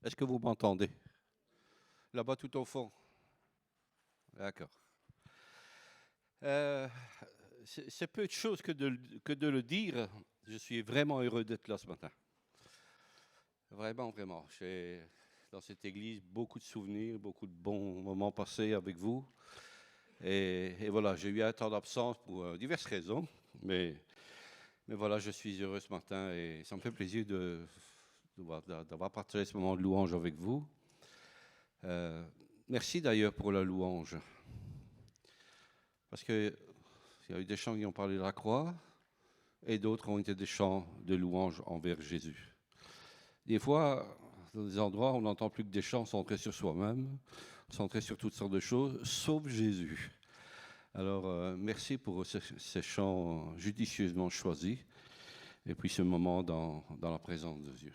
Est-ce que vous m'entendez? Là-bas tout au fond. D'accord. Euh, c'est peu de choses que de le dire. Je suis vraiment heureux d'être là ce matin. Vraiment, vraiment. J'ai dans cette église beaucoup de souvenirs, beaucoup de bons moments passés avec vous. Et voilà, j'ai eu un temps d'absence pour diverses raisons. Mais voilà, je suis heureux ce matin et ça me fait plaisir d'avoir partagé ce moment de louange avec vous. Euh, Merci d'ailleurs pour la louange. Parce qu'il y a eu des chants qui ont parlé de la croix et d'autres ont été des chants de louange envers Jésus. Des fois, dans des endroits, on n'entend plus que des chants centrés sur soi-même, centrés sur toutes sortes de choses, sauf Jésus. Alors, merci pour ces chants judicieusement choisis et puis ce moment dans la présence de Dieu.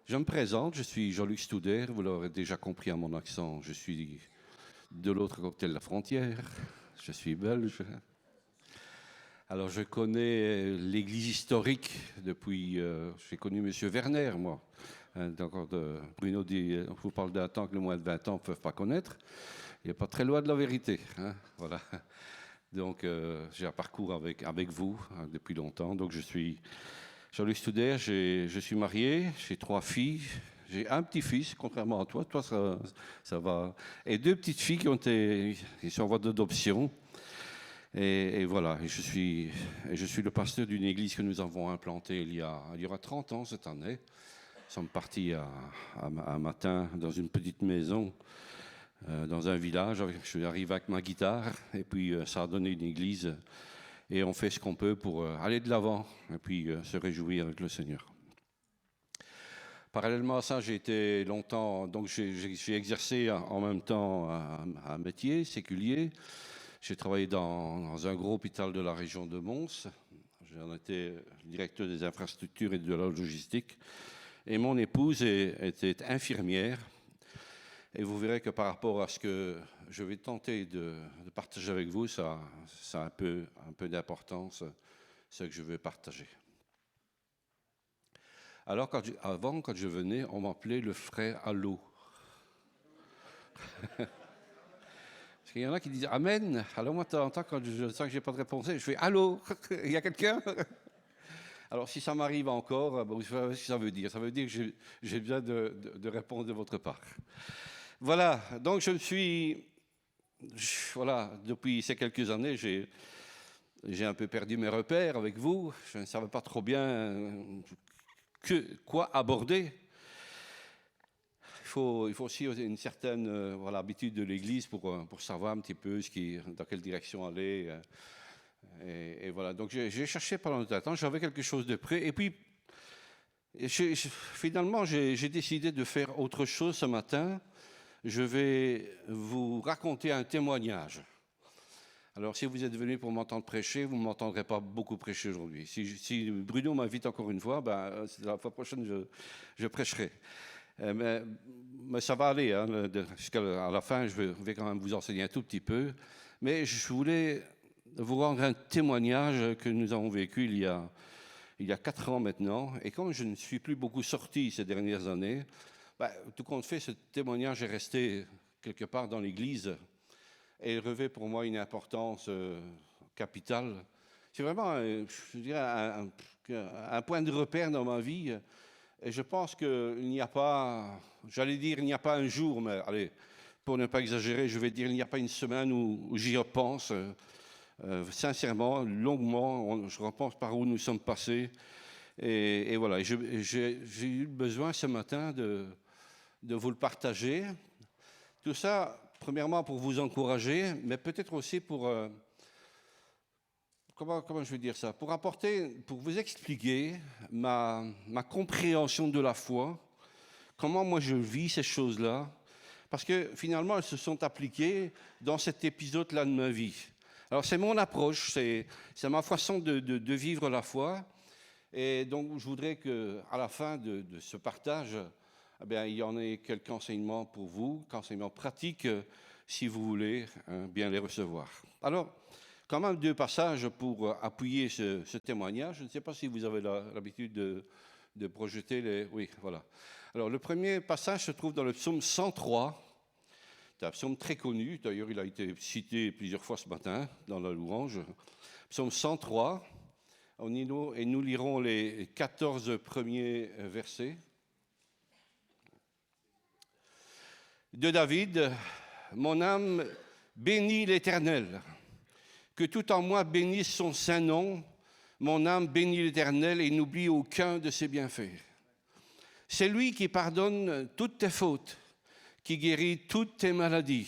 Je me présente, je suis Jean-Luc Stouder, vous l'aurez déjà compris à mon accent, je suis de l'autre côté de la frontière, je suis belge. Alors, je connais l'église historique depuis. J'ai connu M. Werner, moi. Bruno dit on vous parle d'un temps que les moins de 20 ans ne peuvent pas connaître. Il n'est pas très loin de la vérité. Hein, voilà. Donc, j'ai un parcours avec vous depuis longtemps. Donc, je suis Jean-Luc Stouder, je suis marié, j'ai 3 filles. J'ai un petit-fils, contrairement à toi. Toi, ça va. Et 2 petites filles qui sont en voie d'adoption. Et voilà, je suis le pasteur d'une église que nous avons implantée il y aura 30 ans cette année. Nous sommes partis un matin dans une petite maison, dans un village. Je suis arrivé avec ma guitare et puis ça a donné une église. Et on fait ce qu'on peut pour aller de l'avant et puis se réjouir avec le Seigneur. Parallèlement à ça, j'ai été longtemps, donc j'ai exercé en même temps un métier séculier. J'ai travaillé dans un gros hôpital de la région de Mons. J'en étais directeur des infrastructures et de la logistique. Et mon épouse était infirmière. Et vous verrez que par rapport à ce que je vais tenter de partager avec vous, ça a un peu d'importance, ce que je veux partager. Alors, quand je venais, on m'appelait le frère Allô. Parce qu'il y en a qui disent Amen. Alors moi, de temps en temps, quand je sens que j'ai pas de réponse, je fais Allô, il y a quelqu'un? Alors si ça m'arrive encore, vous savez ce que ça veut dire. Ça veut dire que j'ai besoin de réponse de votre part. Voilà, donc voilà, depuis ces quelques années, j'ai un peu perdu mes repères avec vous. Je ne savais pas trop bien quoi aborder. Il faut aussi une certaine voilà, habitude de l'Église pour savoir un petit peu dans quelle direction aller. Et voilà, donc j'ai cherché pendant un temps, j'avais quelque chose de prêt. Et puis, finalement, j'ai décidé de faire autre chose ce matin. Je vais vous raconter un témoignage. Alors, si vous êtes venu pour m'entendre prêcher, vous ne m'entendrez pas beaucoup prêcher aujourd'hui. Si Bruno m'invite encore une fois, la fois prochaine, je prêcherai. Mais ça va aller. Hein, jusqu'à la fin, je vais quand même vous enseigner un tout petit peu. Mais je voulais vous rendre un témoignage que nous avons vécu il y a 4 ans maintenant. Et comme je ne suis plus beaucoup sorti ces dernières années, tout compte fait, ce témoignage est resté quelque part dans l'Église et il revêt pour moi une importance capitale. C'est vraiment, je dirais, un point de repère dans ma vie. Et je pense qu'il n'y a pas, j'allais dire, il n'y a pas un jour, mais allez, pour ne pas exagérer, je vais dire, il n'y a pas une semaine où j'y repense. Sincèrement, longuement, je repense par où nous sommes passés. Et voilà, j'ai eu besoin ce matin de vous le partager. Tout ça, premièrement, pour vous encourager, mais peut-être aussi pour... comment je vais dire ça? Pour vous expliquer ma compréhension de la foi, comment moi je vis ces choses-là, parce que finalement elles se sont appliquées dans cet épisode-là de ma vie. Alors c'est mon approche, c'est ma façon de vivre la foi, et donc je voudrais qu'à la fin de ce partage, eh bien, il y en ait quelques enseignements pour vous, enseignements pratiques, si vous voulez bien les recevoir. Alors, quand même 2 passages pour appuyer ce témoignage. Je ne sais pas si vous avez l'habitude de projeter les... Oui, voilà. Alors, le premier passage se trouve dans le psaume 103. C'est un psaume très connu. D'ailleurs, il a été cité plusieurs fois ce matin dans la louange. Psaume 103. Et nous lirons les 14 premiers versets. De David, mon âme bénit l'Éternel. Que tout en moi bénisse son saint nom. Mon âme bénit l'Éternel et n'oublie aucun de ses bienfaits. C'est lui qui pardonne toutes tes fautes, qui guérit toutes tes maladies,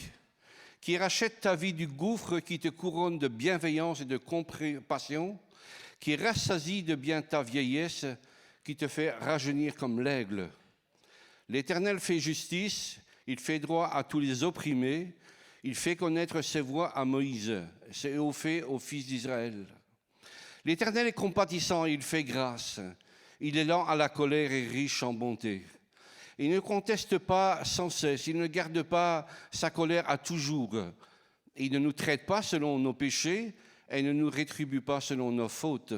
qui rachète ta vie du gouffre, qui te couronne de bienveillance et de compassion, qui rassasie de bien ta vieillesse, qui te fait rajeunir comme l'aigle. L'Éternel fait justice, il fait droit à tous les opprimés, il fait connaître ses voies à Moïse, ses hauts faits aux fils d'Israël. L'Éternel est compatissant, il fait grâce, il est lent à la colère et riche en bonté. Il ne conteste pas sans cesse, il ne garde pas sa colère à toujours. Il ne nous traite pas selon nos péchés et ne nous rétribue pas selon nos fautes.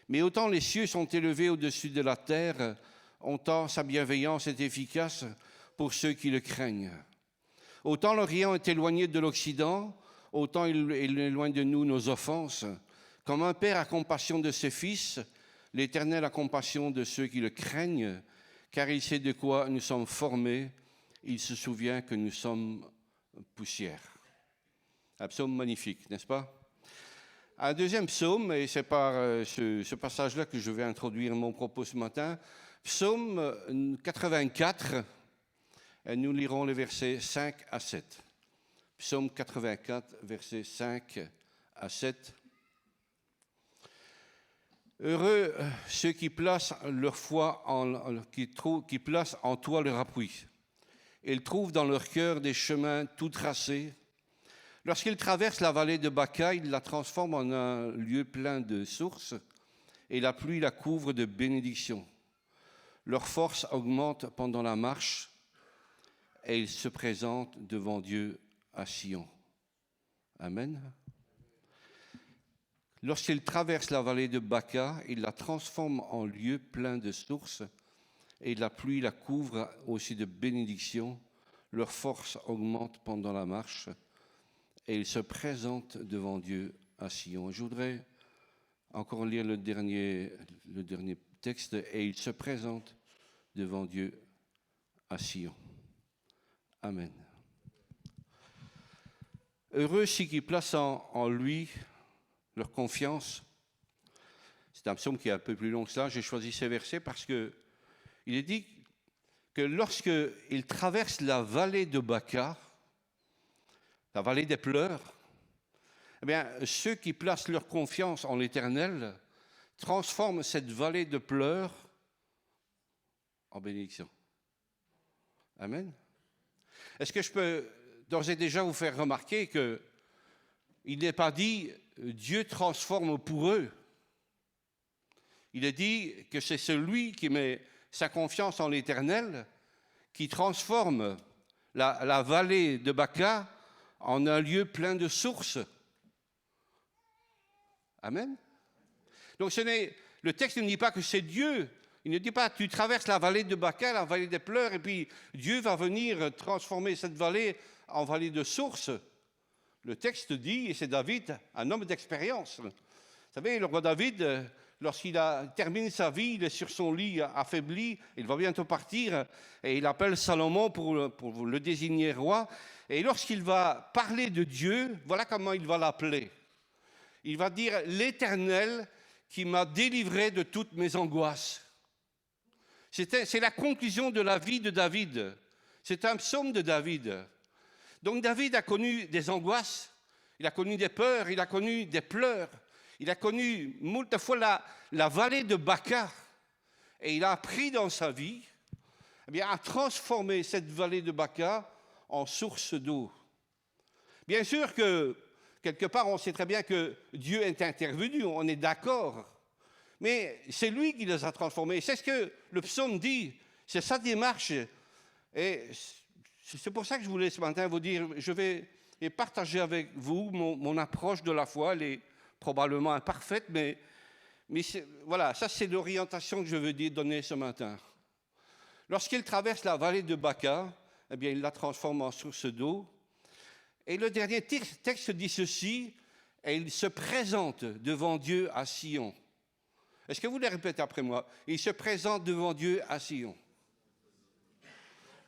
Mais autant les cieux sont élevés au-dessus de la terre, autant sa bienveillance est efficace pour ceux qui le craignent. Autant l'Orient est éloigné de l'Occident, autant il éloigne de nous nos offenses. Comme un père a compassion de ses fils, l'Éternel a compassion de ceux qui le craignent, car il sait de quoi nous sommes formés, il se souvient que nous sommes poussière. Un psaume magnifique, n'est-ce pas? Un deuxième psaume, et c'est par ce passage-là que je vais introduire mon propos ce matin, psaume 84, et nous lirons les versets 5 à 7. Psaume 84, versets 5 à 7. Heureux ceux qui placent leur foi qui placent en toi leur appui. Ils trouvent dans leur cœur des chemins tout tracés. Lorsqu'ils traversent la vallée de Baca, ils la transforment en un lieu plein de sources et la pluie la couvre de bénédictions. Leur force augmente pendant la marche et ils se présentent devant Dieu à Sion. Amen. Lorsqu'ils traversent la vallée de Baca, ils la transforment en lieu plein de sources et la pluie la couvre aussi de bénédictions. Leur force augmente pendant la marche et ils se présentent devant Dieu à Sion. Je voudrais encore lire le dernier texte. Et ils se présentent devant Dieu à Sion. Amen. Heureux ceux qui placent en lui leur confiance. C'est un psaume qui est un peu plus long que ça. J'ai choisi ces versets parce que il est dit que lorsqu'ils traversent la vallée de Baca, la vallée des pleurs, eh bien, ceux qui placent leur confiance en l'Éternel transforment cette vallée de pleurs en bénédiction. Amen. Est-ce que je peux d'ores et déjà vous faire remarquer qu'il n'est pas dit Dieu transforme pour eux. Il est dit que c'est celui qui met sa confiance en l'Éternel qui transforme la vallée de Baca en un lieu plein de sources. Amen. Donc le texte ne dit pas que c'est Dieu. Il ne dit pas tu traverses la vallée de Baca, la vallée des pleurs, et puis Dieu va venir transformer cette vallée en vallée de sources. Le texte dit, et c'est David, un homme d'expérience. Vous savez, le roi David, lorsqu'il termine sa vie, il est sur son lit affaibli, il va bientôt partir, et il appelle Salomon pour le désigner roi. Et lorsqu'il va parler de Dieu, voilà comment il va l'appeler. Il va dire « L'Éternel qui m'a délivré de toutes mes angoisses ». C'est la conclusion de la vie de David. C'est un psaume de David. Donc David a connu des angoisses, il a connu des peurs, il a connu des pleurs, il a connu moult fois la vallée de Baca. Et il a appris dans sa vie à transformer cette vallée de Baca en source d'eau. Bien sûr que, quelque part, on sait très bien que Dieu est intervenu, on est d'accord. Mais c'est lui qui les a transformés. C'est ce que le psaume dit, c'est sa démarche. Et c'est pour ça que je voulais ce matin vous dire, je vais partager avec vous mon approche de la foi. Elle est probablement imparfaite, mais voilà, ça c'est l'orientation que je veux donner ce matin. Lorsqu'il traverse la vallée de Baca, eh bien, il la transforme en source d'eau. Et le dernier texte dit ceci, et il se présente devant Dieu à Sion. Est-ce que vous le répétez après moi? Il se présente devant Dieu à Sion.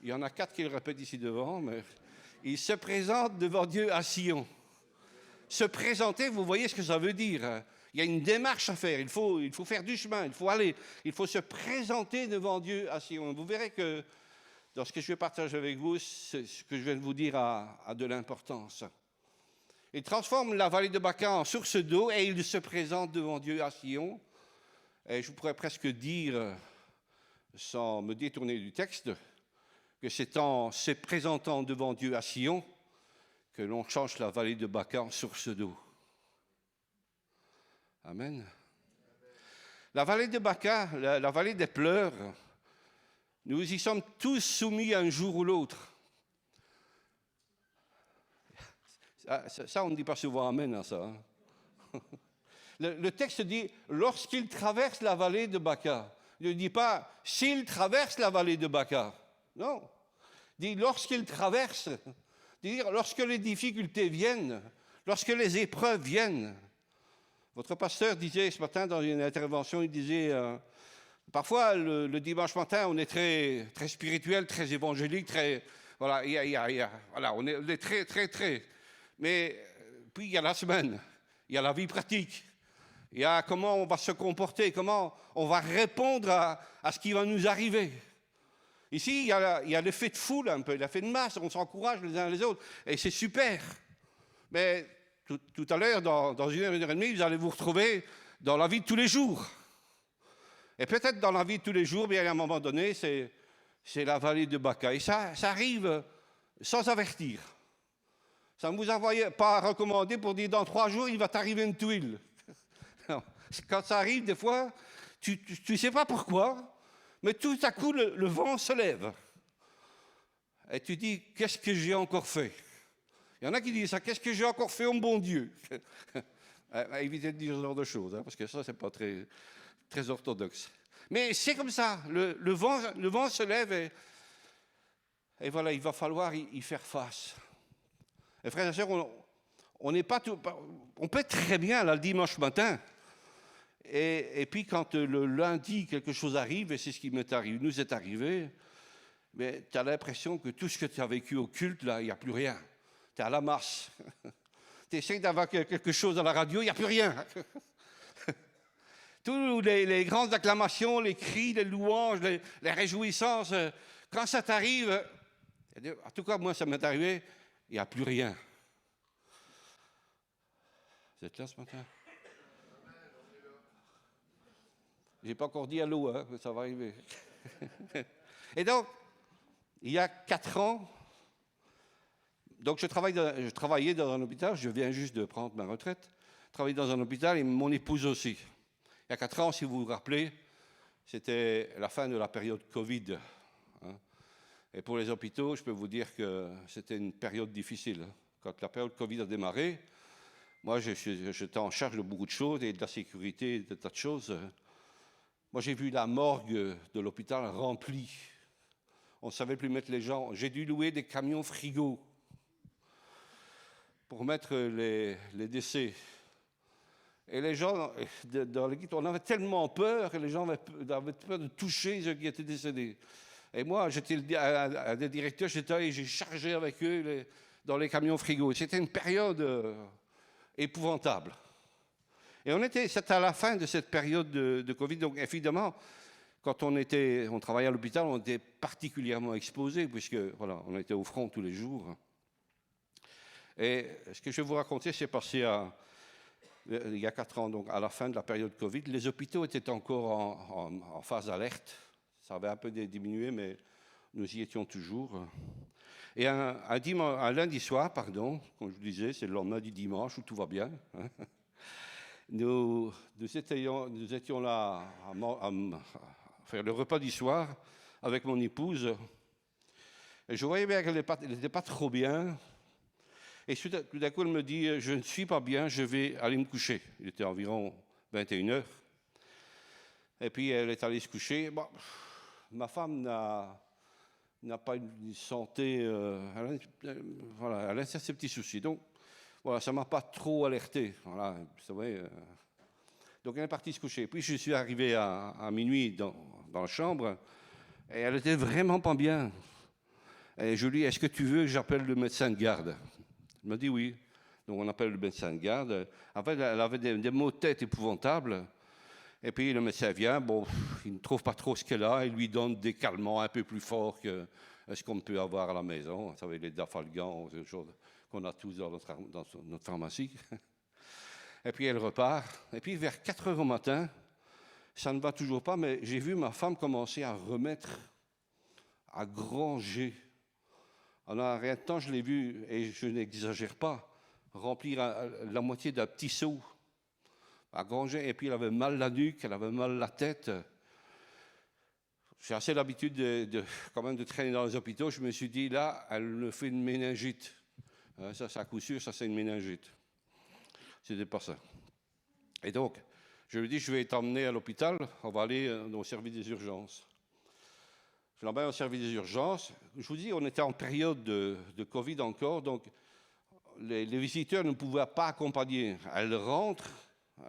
Il y en a 4 qui le répètent ici devant, mais il se présente devant Dieu à Sion. Se présenter, vous voyez ce que ça veut dire. Hein? Il y a une démarche à faire, il faut faire du chemin, il faut aller, il faut se présenter devant Dieu à Sion. Vous verrez que dans ce que je vais partager avec vous, ce que je viens de vous dire a de l'importance. Il transforme la vallée de Baca en source d'eau et il se présente devant Dieu à Sion. Et je pourrais presque dire, sans me détourner du texte, que c'est en se présentant devant Dieu à Sion que l'on change la vallée de Baca en source d'eau. Amen. La vallée de Baca, la vallée des pleurs, nous y sommes tous soumis un jour ou l'autre. Ça, on ne dit pas souvent amen à ça. Hein. Le texte dit « lorsqu'il traverse la vallée de Baca ». Il ne dit pas « s'il traverse la vallée de Baca ». Non. Il dit « lorsqu'il traverse ». Dire lorsque les difficultés viennent, lorsque les épreuves viennent. Votre pasteur disait ce matin dans une intervention, il disait parfois le dimanche matin on est très très spirituel, très évangélique, très voilà, voilà, on est très, mais puis il y a la semaine, il y a la vie pratique, il y a comment on va se comporter, comment on va répondre à ce qui va nous arriver. Ici, il y a l'effet de foule un peu, l'effet de masse, on s'encourage les uns les autres, et c'est super. Mais tout à l'heure, dans 1 heure et demie, vous allez vous retrouver dans la vie de tous les jours. Et peut-être dans la vie de tous les jours, bien à un moment donné, c'est la vallée de Baca. Et ça arrive sans avertir. Ça ne vous a pas recommandé pour dire dans 3 jours, il va t'arriver une tuile. Non. Quand ça arrive, des fois, tu ne sais pas pourquoi, mais tout à coup, le vent se lève. Et tu dis, qu'est-ce que j'ai encore fait? Il y en a qui disent ça, qu'est-ce que j'ai encore fait, mon bon Dieu? Évitez de dire ce genre de choses, hein, parce que ça, ce n'est pas très, très orthodoxe. Mais c'est comme ça, le vent se lève et voilà, il va falloir y faire face. Et frères et sœurs, on n'est pas tout, on peut être très bien là, le dimanche matin. Et puis quand le lundi, quelque chose arrive, et c'est ce qui nous est arrivé, mais tu as l'impression que tout ce que tu as vécu au culte, là, il n'y a plus rien. Tu es à la masse. Tu essaies d'avoir quelque chose à la radio, il n'y a plus rien. Toutes les grandes acclamations, les cris, les louanges, les réjouissances, quand ça t'arrive, en tout cas moi ça m'est arrivé, il n'y a plus rien. Vous êtes là ce matin? Je n'ai pas encore dit allô, hein, mais ça va arriver. Et donc, il y a 4 ans, donc je travaillais dans un hôpital, je viens juste de prendre ma retraite, je travaillais dans un hôpital et mon épouse aussi. Il y a 4 ans, si vous vous rappelez, c'était la fin de la période Covid. Hein. Et pour les hôpitaux, je peux vous dire que c'était une période difficile. Quand la période Covid a démarré, moi j'étais en charge de beaucoup de choses et de la sécurité, de tas de choses. Moi, j'ai vu la morgue de l'hôpital remplie. On ne savait plus mettre les gens. J'ai dû louer des camions frigo pour mettre les décès. Et les gens, dans l'équipe, on avait tellement peur que les gens avaient peur de toucher ceux qui étaient décédés. Et moi, j'étais un des directeurs, j'ai chargé avec eux dans les camions frigo. C'était une période épouvantable. Et c'était à la fin de cette période de Covid. Donc, évidemment, quand on travaillait à l'hôpital, on était particulièrement exposés, puisque, voilà, on était au front tous les jours. Et ce que je vais vous raconter, c'est passé il y a 4 ans, donc à la fin de la période Covid. Les hôpitaux étaient encore en phase alerte. Ça avait un peu diminué, mais nous y étions toujours. Et un lundi soir, comme je vous disais, c'est le lendemain du dimanche où tout va bien. Hein. Nous étions là à faire le repas du soir avec mon épouse. Et je voyais bien qu'elle n'était pas trop bien. Et tout d'un coup, elle me dit, je ne suis pas bien, je vais aller me coucher. Il était environ 21h. Et puis, elle est allée se coucher. Bon, ma femme n'a pas une santé, voilà, elle a ses petits soucis. Donc, voilà, ça ne m'a pas trop alerté. Voilà, vous savez, donc, elle est partie se coucher. Puis, je suis arrivé à minuit dans la chambre, et elle était vraiment pas bien. Et je lui dis, est-ce que tu veux que j'appelle le médecin de garde? Elle m'a dit oui. Donc, on appelle le médecin de garde. En fait, elle avait des maux de tête épouvantables. Et puis, le médecin vient, bon, il ne trouve pas trop ce qu'elle a. Il lui donne des calmants un peu plus forts que ce qu'on peut avoir à la maison. Vous savez, les Dafalgan, ces choses qu'on a tous dans notre pharmacie. Et puis, elle repart. Et puis, vers 4 heures au matin, ça ne va toujours pas, mais j'ai vu ma femme commencer à remettre, à granger. En un rien de temps, je l'ai vue, et je n'exagère pas, remplir la moitié d'un petit seau à granger. Et puis, elle avait mal la nuque, elle avait mal la tête. J'ai assez l'habitude quand même de traîner dans les hôpitaux. Je me suis dit, là, elle me fait une méningite. Ça, à coup sûr, ça, c'est une méningite. C'était pas ça. Et donc, je lui dis, je vais t'emmener à l'hôpital, on va aller au service des urgences. Je l'emmène au service des urgences. Je vous dis, on était en période de Covid encore, donc les visiteurs ne pouvaient pas accompagner. Elle rentre,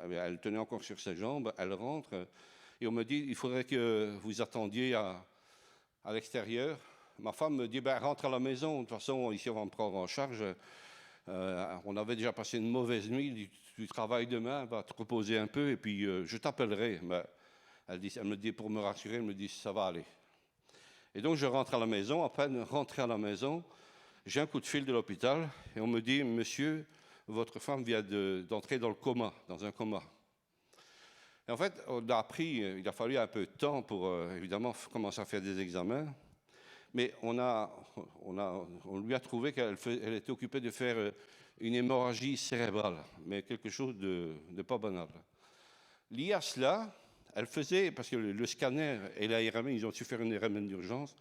elle tenait encore sur ses jambes, elle rentre, et on me dit, il faudrait que vous attendiez à l'extérieur. Ma femme me dit, ben, rentre à la maison, de toute façon, ici, on va me prendre en charge. On avait déjà passé une mauvaise nuit, du travail demain, va te reposer un peu, et puis je t'appellerai. Ben, elle me dit, pour me rassurer, elle me dit, ça va aller. Et donc, je rentre à la maison. À peine rentré à la maison, j'ai un coup de fil de l'hôpital et on me dit, monsieur, votre femme vient d'entrer dans le coma, dans un coma. Et en fait, on a appris, il a fallu un peu de temps pour, évidemment, commencer à faire des examens. Mais on lui a trouvé qu'elle était occupée de faire une hémorragie cérébrale, mais quelque chose de pas banal. Lié à cela, elle faisait, parce que le scanner et l'ARM, ils ont su faire une ARM d'urgence,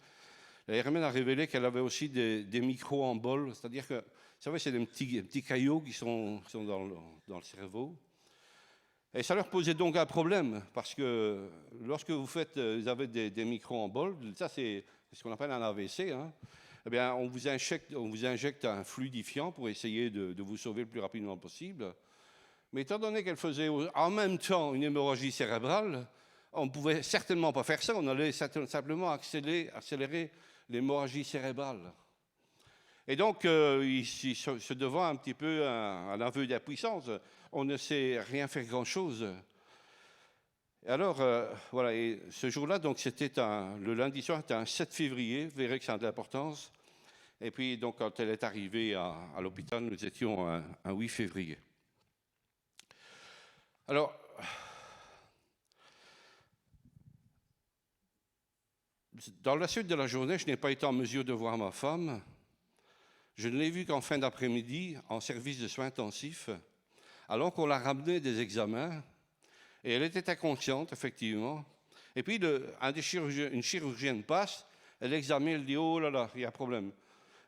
l'ARM a révélé qu'elle avait aussi des micro-emboles, c'est-à-dire que, vous savez, c'est des petits caillots qui sont dans le cerveau. Et ça leur posait donc un problème, parce que lorsque vous avez des micro-emboles, ça c'est ce qu'on appelle un AVC, hein, eh bien, on vous injecte un fluidifiant pour essayer de vous sauver le plus rapidement possible. Mais étant donné qu'elle faisait en même temps une hémorragie cérébrale, on ne pouvait certainement pas faire ça, on allait simplement accélérer l'hémorragie cérébrale. Et donc, ici, se devant un petit peu un aveu d'impuissance, on ne sait rien faire grand-chose. Alors, voilà, et ce jour-là, donc c'était le lundi soir, c'était un 7 février, vous verrez que ça a de l'importance. Et puis, donc, quand elle est arrivée à l'hôpital, nous étions un 8 février. Alors, dans la suite de la journée, je n'ai pas été en mesure de voir ma femme. Je ne l'ai vue qu'en fin d'après-midi, en service de soins intensifs, alors qu'on l'a ramenée des examens. Et elle était inconsciente, effectivement. Et puis, une chirurgienne passe, elle examine, elle dit, oh là là, il y a un problème.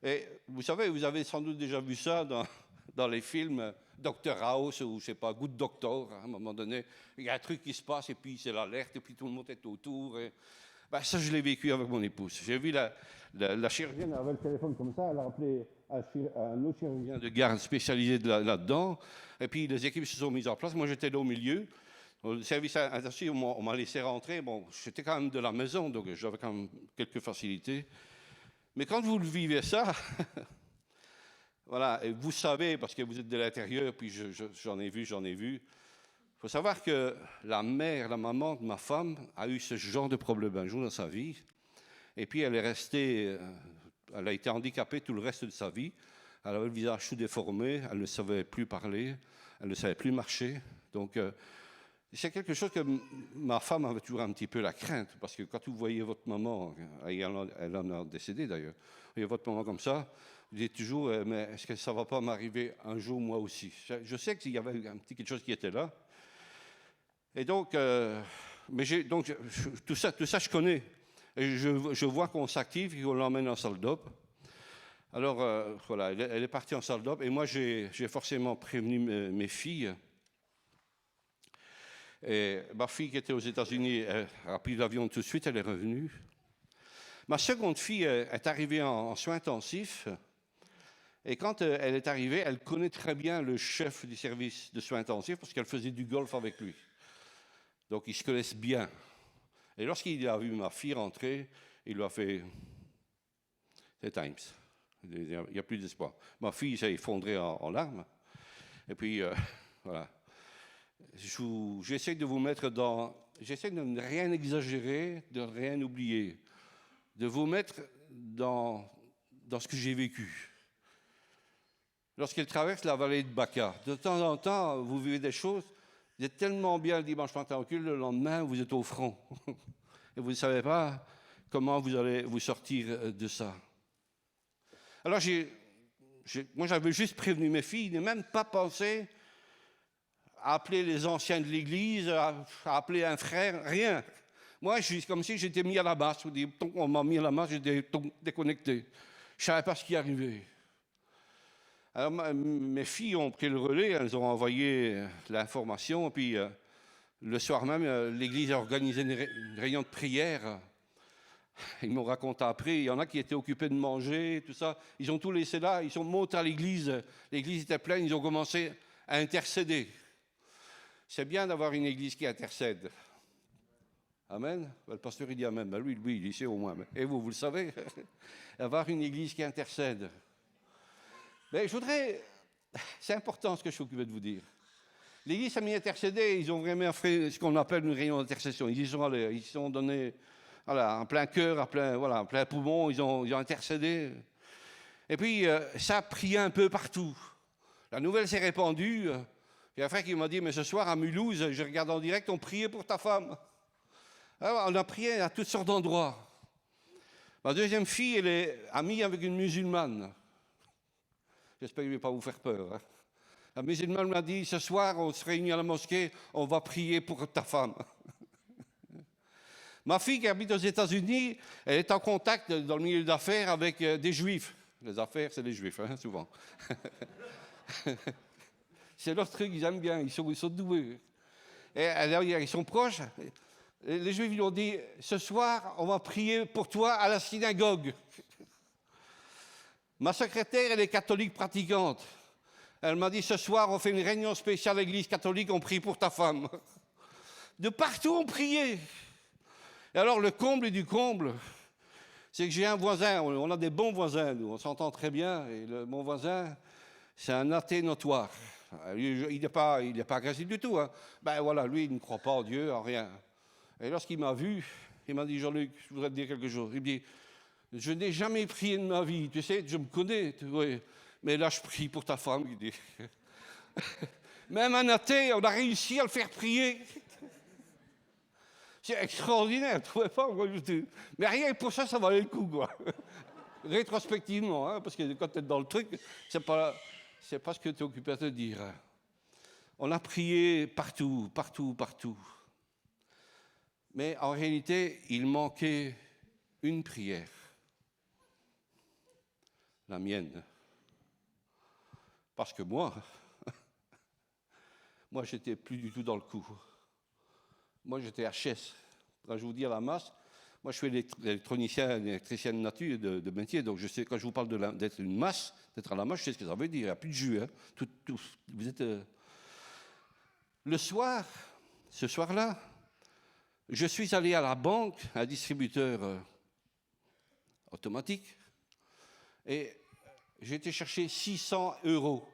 Et vous savez, vous avez sans doute déjà vu ça dans les films Dr House ou, je ne sais pas, Good Doctor. À un moment donné, il y a un truc qui se passe et puis c'est l'alerte et puis tout le monde est autour. Et... Ben, ça, je l'ai vécu avec mon épouse. J'ai vu la chirurgienne avait le téléphone comme ça, elle a appelé un autre chirurgien de garde spécialisé là-dedans. Et puis les équipes se sont mises en place. Moi, j'étais là au milieu. Le service intensif, on m'a laissé rentrer. Bon, j'étais quand même de la maison, donc j'avais quand même quelques facilités. Mais quand vous le vivez ça, voilà, et vous savez, parce que vous êtes de l'intérieur, puis j'en ai vu. Il faut savoir que la maman de ma femme, a eu ce genre de problème un jour dans sa vie. Et puis elle est restée, elle a été handicapée tout le reste de sa vie. Elle avait le visage tout déformé, elle ne savait plus parler, elle ne savait plus marcher. Donc, c'est quelque chose que ma femme avait toujours un petit peu la crainte, parce que quand vous voyez votre maman, elle en a décédé d'ailleurs, vous voyez votre maman comme ça, vous dites toujours, mais est-ce que ça ne va pas m'arriver un jour moi aussi? Je sais qu'il y avait un petit quelque chose qui était là. Et donc, tout ça, je connais. Et je vois qu'on s'active et qu'on l'emmène en salle d'op. Alors, voilà, elle est partie en salle d'op, et moi, j'ai forcément prévenu mes filles. Et ma fille qui était aux États-Unis a pris l'avion tout de suite, elle est revenue. Ma seconde fille est arrivée en soins intensifs. Et quand elle est arrivée, elle connaît très bien le chef du service de soins intensifs parce qu'elle faisait du golf avec lui. Donc, ils se connaissent bien. Et lorsqu'il a vu ma fille rentrer, il lui a fait « C'est times ». Il n'y a plus d'espoir. Ma fille s'est effondrée en larmes. Et puis, voilà. J'essaie de vous mettre dans... J'essaie de ne rien exagérer, de ne rien oublier. De vous mettre dans ce que j'ai vécu. Lorsqu'il traverse la vallée de Baca, de temps en temps, vous vivez des choses, vous êtes tellement bien le dimanche matin, le lendemain, vous êtes au front. Et vous ne savez pas comment vous allez vous sortir de ça. Alors, moi, j'avais juste prévenu mes filles, je n'ai même pas pensé à appeler les anciens de l'église, à appeler un frère, rien. Moi, je suis comme si j'étais mis à la masse. On m'a mis à la masse, j'étais déconnecté. Je ne savais pas ce qui arrivait. Alors, mes filles ont pris le relais, elles ont envoyé l'information, et puis le soir même, l'église a organisé une réunion de prière. Ils m'ont raconté après, il y en a qui étaient occupés de manger, tout ça. Ils ont tout laissé là, ils sont montés à l'église était pleine, ils ont commencé à intercéder. C'est bien d'avoir une église qui intercède. Amen. Le pasteur, il dit amen. Ben lui, il sait au moins. Et vous le savez, avoir une église qui intercède. Mais je voudrais, c'est important ce que je suis occupé de vous dire. L'église a mis intercédé, ils ont vraiment fait ce qu'on appelle une réunion d'intercession. Ils y sont allés, ils se sont donnés, voilà, en plein cœur, en plein poumon, ils ont intercédé. Et puis, ça a prié un peu partout. La nouvelle s'est répandue. Il y a un frère qui m'a dit, mais ce soir à Mulhouse, je regarde en direct, on priait pour ta femme. Alors, on a prié à toutes sortes d'endroits. Ma deuxième fille, elle est amie avec une musulmane. J'espère que je ne vais pas vous faire peur. Hein. La musulmane m'a dit, ce soir, on se réunit à la mosquée, on va prier pour ta femme. Ma fille qui habite aux États-Unis, elle est en contact dans le milieu d'affaires avec des juifs. Les affaires, c'est les juifs, hein, souvent. C'est leur truc, ils aiment bien, ils sont doués. Et alors, ils sont proches. Les juifs lui ont dit, ce soir, on va prier pour toi à la synagogue. Ma secrétaire, elle est catholique pratiquante. Elle m'a dit, ce soir, on fait une réunion spéciale à l'église catholique, on prie pour ta femme. De partout, on priait. Et alors, le comble du comble, c'est que j'ai un voisin, on a des bons voisins, nous, on s'entend très bien, et mon voisin, c'est un athée notoire. Il n'est pas agressif du tout. Hein. Ben voilà, lui, il ne croit pas en Dieu, en rien. Et lorsqu'il m'a vu, il m'a dit, Jean-Luc, je voudrais te dire quelque chose. Il me dit, je n'ai jamais prié de ma vie, tu sais, je me connais, oui. Mais là, je prie pour ta femme, il dit. Même un athée, on a réussi à le faire prier. C'est extraordinaire, tu ne trouvez pas? Mais rien que pour ça, ça valait le coup, quoi. Rétrospectivement, hein, parce que quand tu es dans le truc, c'est pas ce que tu es occupé à te dire. On a prié partout, partout, partout. Mais en réalité, il manquait une prière. La mienne. Parce que moi, j'étais plus du tout dans le coup. Moi, j'étais HS. Quand je vous dis à la masse, moi, je suis électronicien, électricien de nature, de métier, donc je sais, quand je vous parle d'être une masse, d'être à la masse, je sais ce que ça veut dire. Il n'y a plus de jus. Hein. Vous êtes... Le soir, ce soir-là, je suis allé à la banque, un distributeur automatique, et j'ai été chercher 600 €.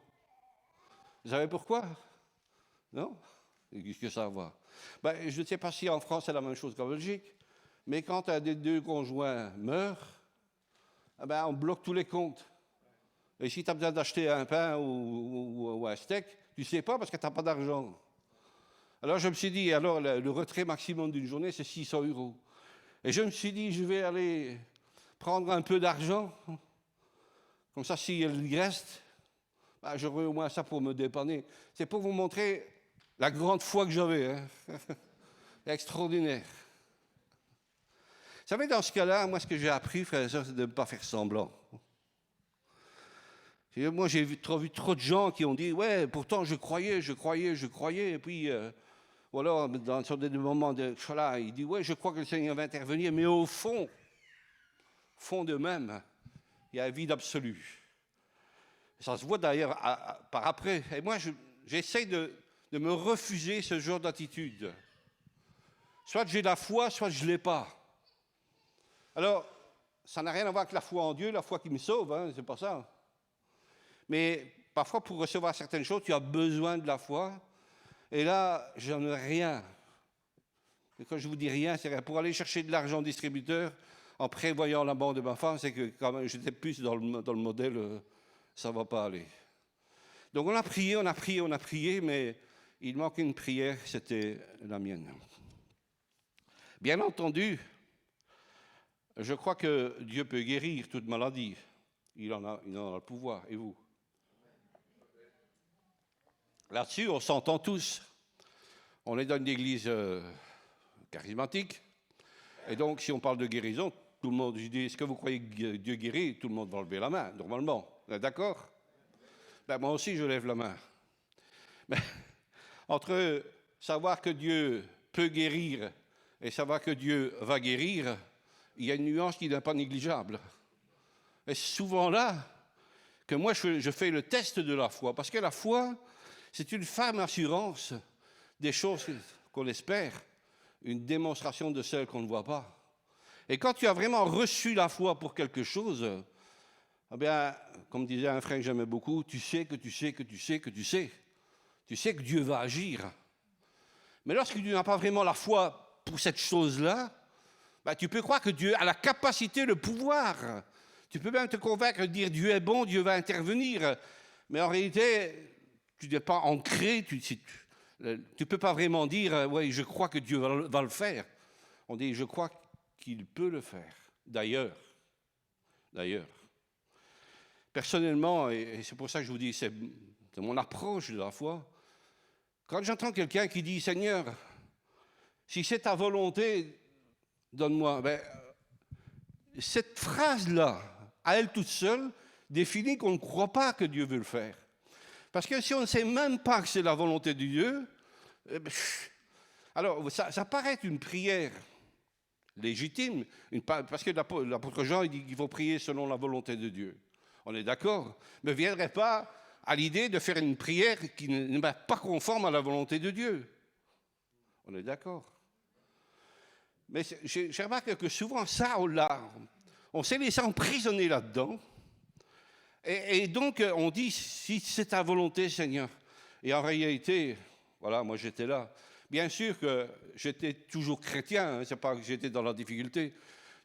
Vous savez pourquoi? Non? Qu'est-ce que ça a à voir? Ben, je ne sais pas si en France c'est la même chose qu'en Belgique, mais quand un des deux conjoints meurt, ben, on bloque tous les comptes. Et si tu as besoin d'acheter un pain ou un steak, tu ne sais pas parce que tu n'as pas d'argent. Alors je me suis dit, alors le retrait maximum d'une journée, c'est 600 €. Et je me suis dit, je vais aller prendre un peu d'argent, comme ça, s'il reste, ben, j'aurai au moins ça pour me dépanner. C'est pour vous montrer la grande foi que j'avais. Hein. Extraordinaire. Vous savez, dans ce cas-là, moi, ce que j'ai appris, frères et sœurs, c'est de ne pas faire semblant. Moi, j'ai vu trop de gens qui ont dit, ouais, pourtant, je croyais, et puis... Voilà, dans des moments de... Voilà, il dit, ouais, je crois que le Seigneur va intervenir, mais au fond, fond d'eux-mêmes, il y a un vide absolu. Ça se voit d'ailleurs par après. Et moi, j'essaie de me refuser ce genre d'attitude. Soit j'ai la foi, soit je ne l'ai pas. Alors, ça n'a rien à voir avec la foi en Dieu, la foi qui me sauve, hein, c'est pas ça. Mais parfois, pour recevoir certaines choses, tu as besoin de la foi. Et là, j'en ai rien. Et quand je vous dis rien, c'est rien. Pour aller chercher de l'argent au distributeur, en prévoyant la mort de ma femme, c'est que quand même, j'étais plus dans le modèle, ça ne va pas aller. Donc on a prié, mais il manquait une prière, c'était la mienne. Bien entendu, je crois que Dieu peut guérir toute maladie. Il en a le pouvoir. Et vous? Là-dessus, on s'entend tous. On est dans une église charismatique. Et donc, si on parle de guérison, tout le monde, je dis, est-ce que vous croyez que Dieu guérit? Tout le monde va lever la main, normalement. D'accord? Ben, moi aussi, je lève la main. Mais entre savoir que Dieu peut guérir et savoir que Dieu va guérir, il y a une nuance qui n'est pas négligeable. Et c'est souvent là que moi, je fais le test de la foi. Parce que la foi, c'est une ferme assurance des choses qu'on espère, une démonstration de celles qu'on ne voit pas. Et quand tu as vraiment reçu la foi pour quelque chose, eh bien, comme disait un frère que j'aimais beaucoup, tu sais que tu sais que tu sais que tu sais. Tu sais que Dieu va agir. Mais lorsque tu n'as pas vraiment la foi pour cette chose-là, ben, tu peux croire que Dieu a la capacité, le pouvoir. Tu peux même te convaincre de dire Dieu est bon, Dieu va intervenir. Mais en réalité, tu n'es pas ancré, tu ne peux pas vraiment dire oui, je crois que Dieu va le faire. On dit je crois qu'il peut le faire. D'ailleurs, personnellement, et c'est pour ça que je vous dis, c'est mon approche de la foi, quand j'entends quelqu'un qui dit Seigneur, si c'est ta volonté, donne-moi, ben, cette phrase-là, à elle toute seule, définit qu'on ne croit pas que Dieu veut le faire. Parce que si on ne sait même pas que c'est la volonté de Dieu, alors ça paraît être une prière légitime, parce que l'apôtre Jean il dit qu'il faut prier selon la volonté de Dieu. On est d'accord, mais ne viendrait pas à l'idée de faire une prière qui n'est pas conforme à la volonté de Dieu. On est d'accord. Mais j'ai remarqué que souvent ça, on s'est laissé emprisonner là-dedans. Et donc, on dit, si c'est ta volonté, Seigneur. Et en réalité, voilà, moi j'étais là. Bien sûr que j'étais toujours chrétien, hein, c'est pas que j'étais dans la difficulté.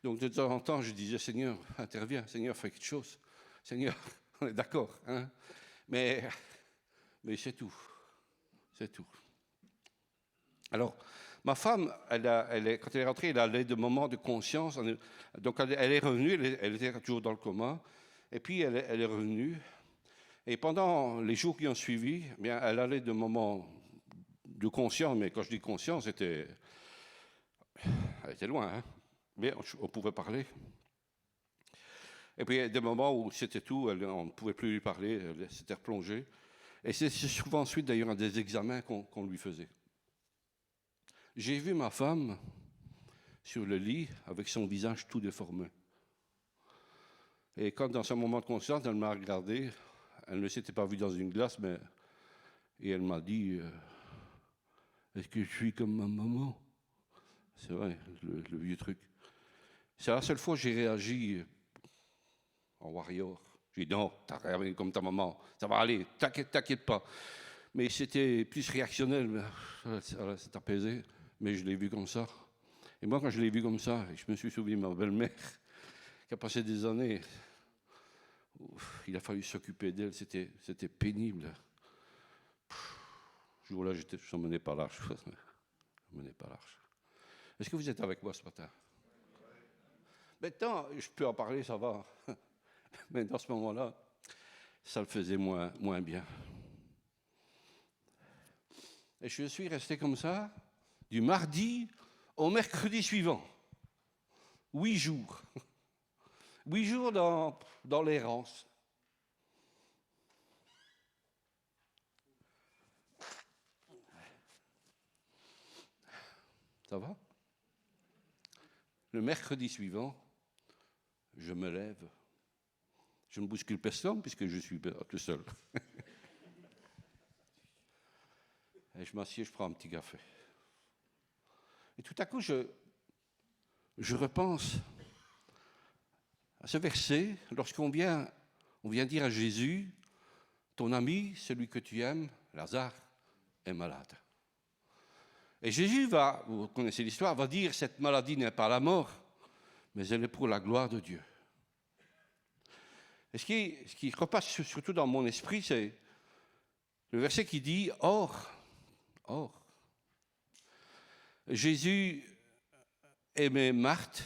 Donc, de temps en temps, je disais, Seigneur, interviens, Seigneur, fais quelque chose. Seigneur, on est d'accord. Hein, mais c'est tout. C'est tout. Alors, ma femme, quand elle est rentrée, elle a eu des moments de conscience. Donc, elle est revenue, elle était toujours dans le coma. Et puis, elle est revenue. Et pendant les jours qui ont suivi, eh bien, elle allait de moments de conscience. Mais quand je dis conscience, elle était loin. Hein, mais on pouvait parler. Et puis, il y a des moments où c'était tout, on ne pouvait plus lui parler, elle s'était replongée. Et c'est souvent ensuite, d'ailleurs, un des examens qu'on lui faisait. J'ai vu ma femme sur le lit avec son visage tout déformé. Et quand, dans ce moment de conscience, elle m'a regardé, elle ne s'était pas vue dans une glace, et elle m'a dit est-ce que je suis comme ma maman? C'est vrai, le vieux truc. C'est la seule fois que j'ai réagi en warrior. J'ai dit non, t'as réagi comme ta maman, ça va aller, t'inquiète pas. Mais c'était plus réactionnel, ça s'est apaisé, mais je l'ai vu comme ça. Et moi, quand je l'ai vu comme ça, je me suis souvenu de ma belle-mère, qui a passé des années, il a fallu s'occuper d'elle, c'était pénible. Ce jour-là, je ne menais pas large. Est-ce que vous êtes avec moi ce matin? Maintenant, je peux en parler, ça va. Mais dans ce moment-là, ça le faisait moins bien. Et je suis resté comme ça, du mardi au mercredi suivant. 8 jours. 8 jours dans l'errance. Ça va? Le mercredi suivant, je me lève. Je ne bouscule personne puisque je suis tout seul. Et je m'assieds, je prends un petit café. Et tout à coup, je repense à ce verset, lorsqu'on vient dire à Jésus, ton ami, celui que tu aimes, Lazare, est malade. Et Jésus vous connaissez l'histoire, va dire, cette maladie n'est pas la mort, mais elle est pour la gloire de Dieu. Et ce qui repasse surtout dans mon esprit, c'est le verset qui dit, or, Jésus aimait Marthe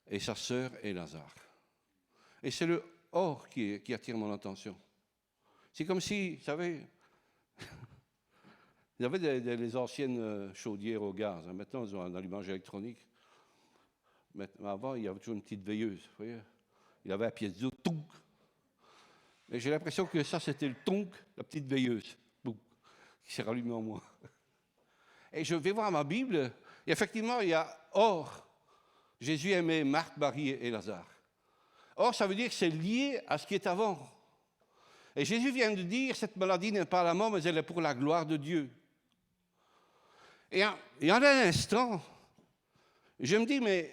et sa sœur et Lazare. Et c'est le or qui attire mon attention. C'est comme si, vous savez, il y avait les anciennes chaudières au gaz. Maintenant, ils ont un allumage électronique. Mais avant, il y avait toujours une petite veilleuse. Vous voyez, il avait un pièce d'eau, tonk. Et j'ai l'impression que ça, c'était le tonk, la petite veilleuse, qui s'est rallumée en moi. Et je vais voir ma Bible, et effectivement, il y a or. Jésus aimait Marthe, Marie et Lazare. Or, ça veut dire que c'est lié à ce qui est avant. Et Jésus vient de dire, cette maladie n'est pas la mort, mais elle est pour la gloire de Dieu. Et en un instant, je me dis, mais,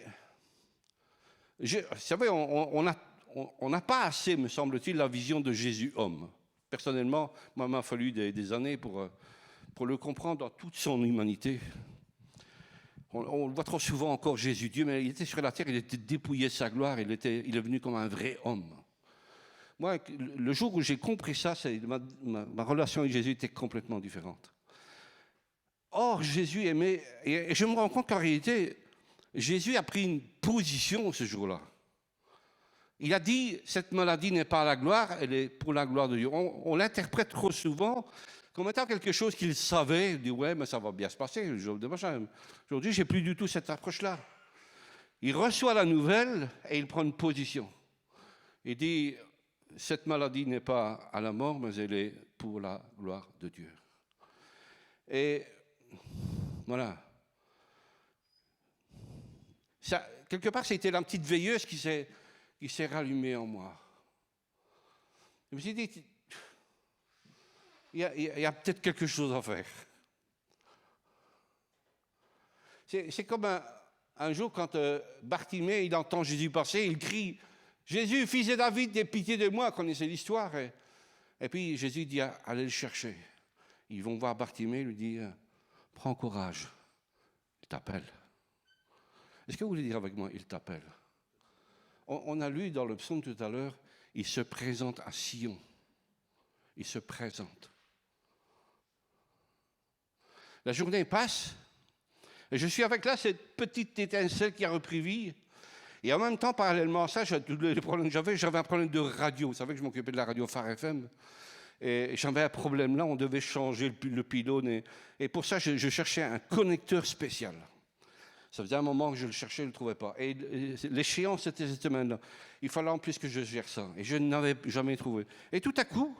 vous savez, on n'a pas assez, me semble-t-il, la vision de Jésus homme. Personnellement, moi, il m'a fallu des années pour le comprendre dans toute son humanité. On le voit trop souvent encore, Jésus, Dieu, mais il était sur la terre, il était dépouillé de sa gloire, il est venu comme un vrai homme. Moi, le jour où j'ai compris ça, ma relation avec Jésus était complètement différente. Or, Jésus aimait, et je me rends compte qu'en réalité, Jésus a pris une position ce jour-là. Il a dit, cette maladie n'est pas la gloire, elle est pour la gloire de Dieu. On l'interprète trop souvent comme étant quelque chose qu'il savait. Il dit, ouais, mais ça va bien se passer. Aujourd'hui, je n'ai plus du tout cette approche-là. Il reçoit la nouvelle et il prend une position. Il dit, cette maladie n'est pas à la mort, mais elle est pour la gloire de Dieu. Et voilà. Ça, quelque part, c'était la petite veilleuse qui s'est rallumée en moi. Je me suis dit, il y a peut-être quelque chose à faire. C'est comme un jour quand Bartimée, il entend Jésus passer, il crie, Jésus, fils de David, aie pitié de moi, connaissez l'histoire. Et puis Jésus dit, allez le chercher. Ils vont voir Bartimée, lui dit, prends courage, il t'appelle. Est-ce que vous voulez dire avec moi, il t'appelle? On a lu dans le psaume tout à l'heure, il se présente à Sion. Il se présente. La journée passe, et je suis avec là cette petite étincelle qui a repris vie. Et en même temps, parallèlement à ça, les problèmes que j'avais un problème de radio. Vous savez que je m'occupais de la radio Phare FM. Et j'avais un problème là, on devait changer le pylône. Et pour ça, je cherchais un connecteur spécial. Ça faisait un moment que je le cherchais, je ne le trouvais pas. Et l'échéance, c'était cette semaine-là. Il fallait en plus que je gère ça. Et je n'avais jamais trouvé. Et tout à coup,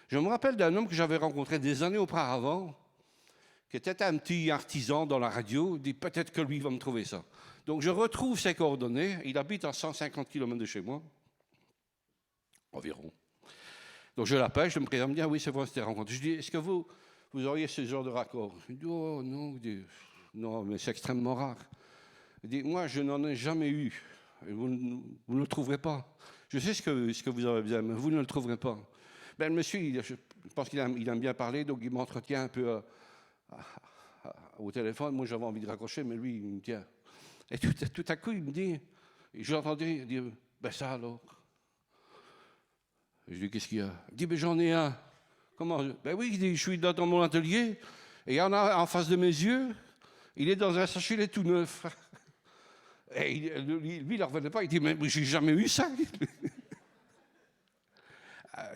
je me rappelle d'un homme que j'avais rencontré des années auparavant, qui était un petit artisan dans la radio. Il dit, peut-être que lui va me trouver ça. Donc je retrouve ses coordonnées. Il habite à 150 km de chez moi, environ. Donc je l'appelle, je me présente, bien oui, c'est vrai, c'était rencontré. Je dis, est-ce que vous auriez ce genre de raccord? Il dit, oh non, non, mais c'est extrêmement rare. Il dit, moi, je n'en ai jamais eu. Vous ne le trouverez pas. Je sais ce que vous avez besoin, mais vous ne le trouverez pas. Ben, le monsieur, je pense qu'il aime bien parler, donc il m'entretient un peu au téléphone. Moi, j'avais envie de raccrocher, mais lui, il me tient. Et tout à coup, il me dit, je l'entendais dire, ben ça alors. Je dis, qu'est-ce qu'il y a? Il dit, ben j'en ai un. Comment? Ben oui, il dit, je suis dans mon atelier, et il y en a en face de mes yeux, il est dans un sachet, il est tout neuf. Et lui, il ne revenait pas, il dit, mais j'ai jamais eu ça.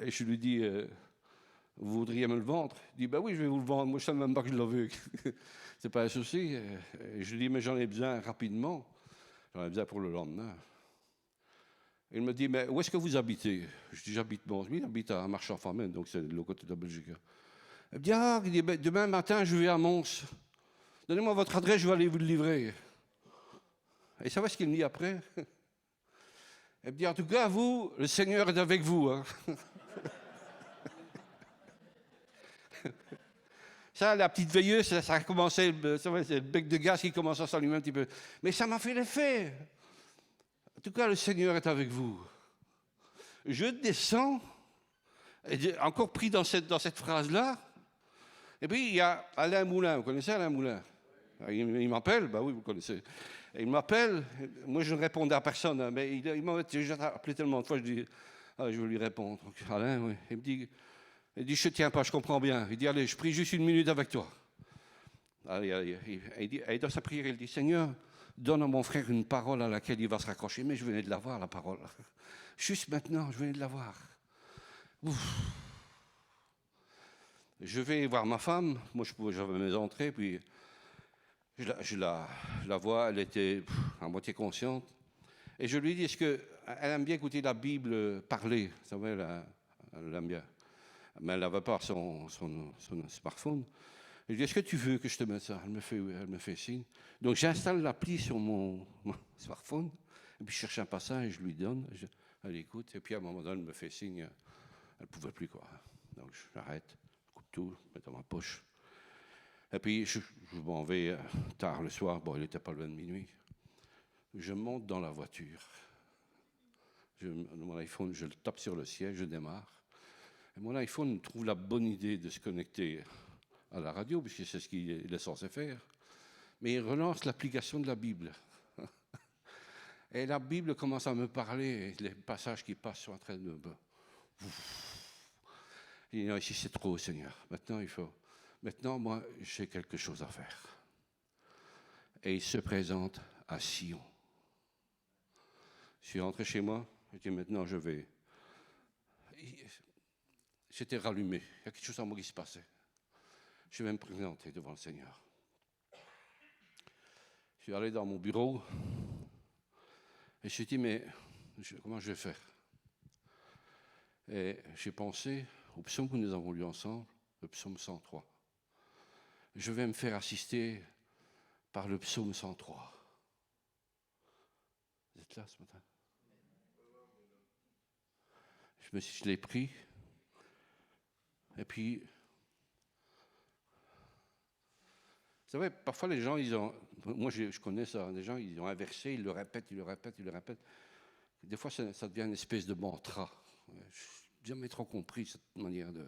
Et je lui dis, vous voudriez me le vendre? Il dit, ben oui, je vais vous le vendre, moi je ne sais même pas que je l'ai vu. C'est pas un souci. Et je lui dis, mais j'en ai besoin rapidement. J'en ai besoin pour le lendemain. Il me dit, mais où est-ce que vous habitez? Je dis, j'habite bon. Il habite à Marchand-Famenne, donc c'est de l'autre côté de la Belgique. Il me dit, ben, demain matin, je vais à Mons. Donnez-moi votre adresse, je vais aller vous le livrer. Et savez ce qu'il me dit après? Elle me dit, en tout cas, vous, le Seigneur est avec vous. Hein. Ça, la petite veilleuse, ça a commencé, c'est le bec de gaz qui commence à s'allumer un petit peu. Mais ça m'a fait l'effet. En tout cas, le Seigneur est avec vous. Je descends, et encore pris dans cette phrase-là. Et puis, il y a Alain Moulin. Vous connaissez Alain Moulin? Il m'appelle, bah oui, vous connaissez. Il m'appelle, moi je ne répondais à personne, hein, mais il m'a déjà appelé tellement de fois, je dis, ah, je vais lui répondre. Donc, Alain, oui. Il me dit, je ne tiens pas, je comprends bien. Il dit, allez, je prie juste 1 minute avec toi. Allez, et dans sa prière, il dit, Seigneur, donne à mon frère une parole à laquelle il va se raccrocher. Mais je venais de l'avoir, la parole. Juste maintenant, je venais de l'avoir. Ouf. Je vais voir ma femme, moi j'avais mes entrées, puis je la vois, elle était à moitié consciente. Et je lui dis, est-ce qu'elle aime bien écouter la Bible parler? Vous savez, elle aime bien. Mais elle n'avait pas son smartphone. Je lui dis, est-ce que tu veux que je te mette ça? Elle me fait signe. Donc j'installe l'appli sur mon smartphone, et puis je cherche un passage, et je lui donne, elle écoute, et puis à un moment donné, elle me fait signe, elle ne pouvait plus, quoi. Donc j'arrête, je coupe tout, je mets dans ma poche. Et puis, je m'en vais tard le soir. Bon, il n'était pas loin de minuit. Je monte dans la voiture. Mon iPhone, je le tape sur le siège, je démarre. Et mon iPhone trouve la bonne idée de se connecter à la radio, puisque c'est ce qu'il est censé faire. Mais il relance l'application de la Bible. Et la Bible commence à me parler, et les passages qui passent sont en train de me... Il dit, non, ici c'est trop, Seigneur. Maintenant, moi, j'ai quelque chose à faire. Et il se présente à Sion. Je suis rentré chez moi, je dis maintenant je vais. J'étais rallumé, il y a quelque chose en moi qui se passait. Je vais me présenter devant le Seigneur. Je suis allé dans mon bureau et je me suis dit, mais comment je vais faire? Et j'ai pensé au psaume que nous avons lu ensemble, le psaume 103. Je vais me faire assister par le psaume 103. Vous êtes là ce matin? Je l'ai pris. Et puis, vous savez, parfois les gens, moi je connais ça, les gens, ils ont un verset, ils le répètent. Des fois, ça devient une espèce de mantra. Je n'ai jamais trop compris cette manière de...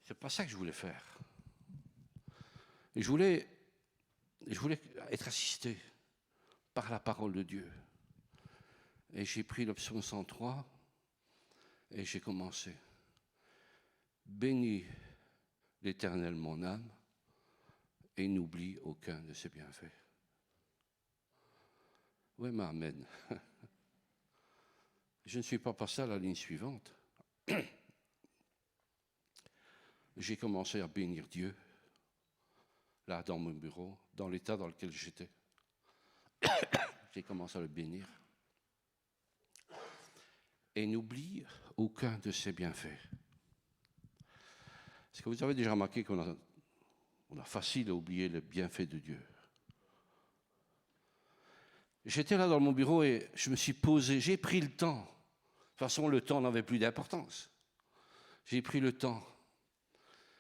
C'est pas ça que je voulais faire. Et je voulais être assisté par la parole de Dieu. Et j'ai pris le psaume 103 et j'ai commencé. Bénis l'Éternel mon âme et n'oublie aucun de ses bienfaits. Oui, mais amen. Je ne suis pas passé à la ligne suivante. J'ai commencé à bénir Dieu, là dans mon bureau, dans l'état dans lequel j'étais. J'ai commencé à le bénir. Et n'oublie aucun de ses bienfaits. Est-ce que vous avez déjà remarqué qu'on a facile à oublier les bienfaits de Dieu? J'étais là dans mon bureau et je me suis posé, j'ai pris le temps. De toute façon, le temps n'avait plus d'importance. J'ai pris le temps.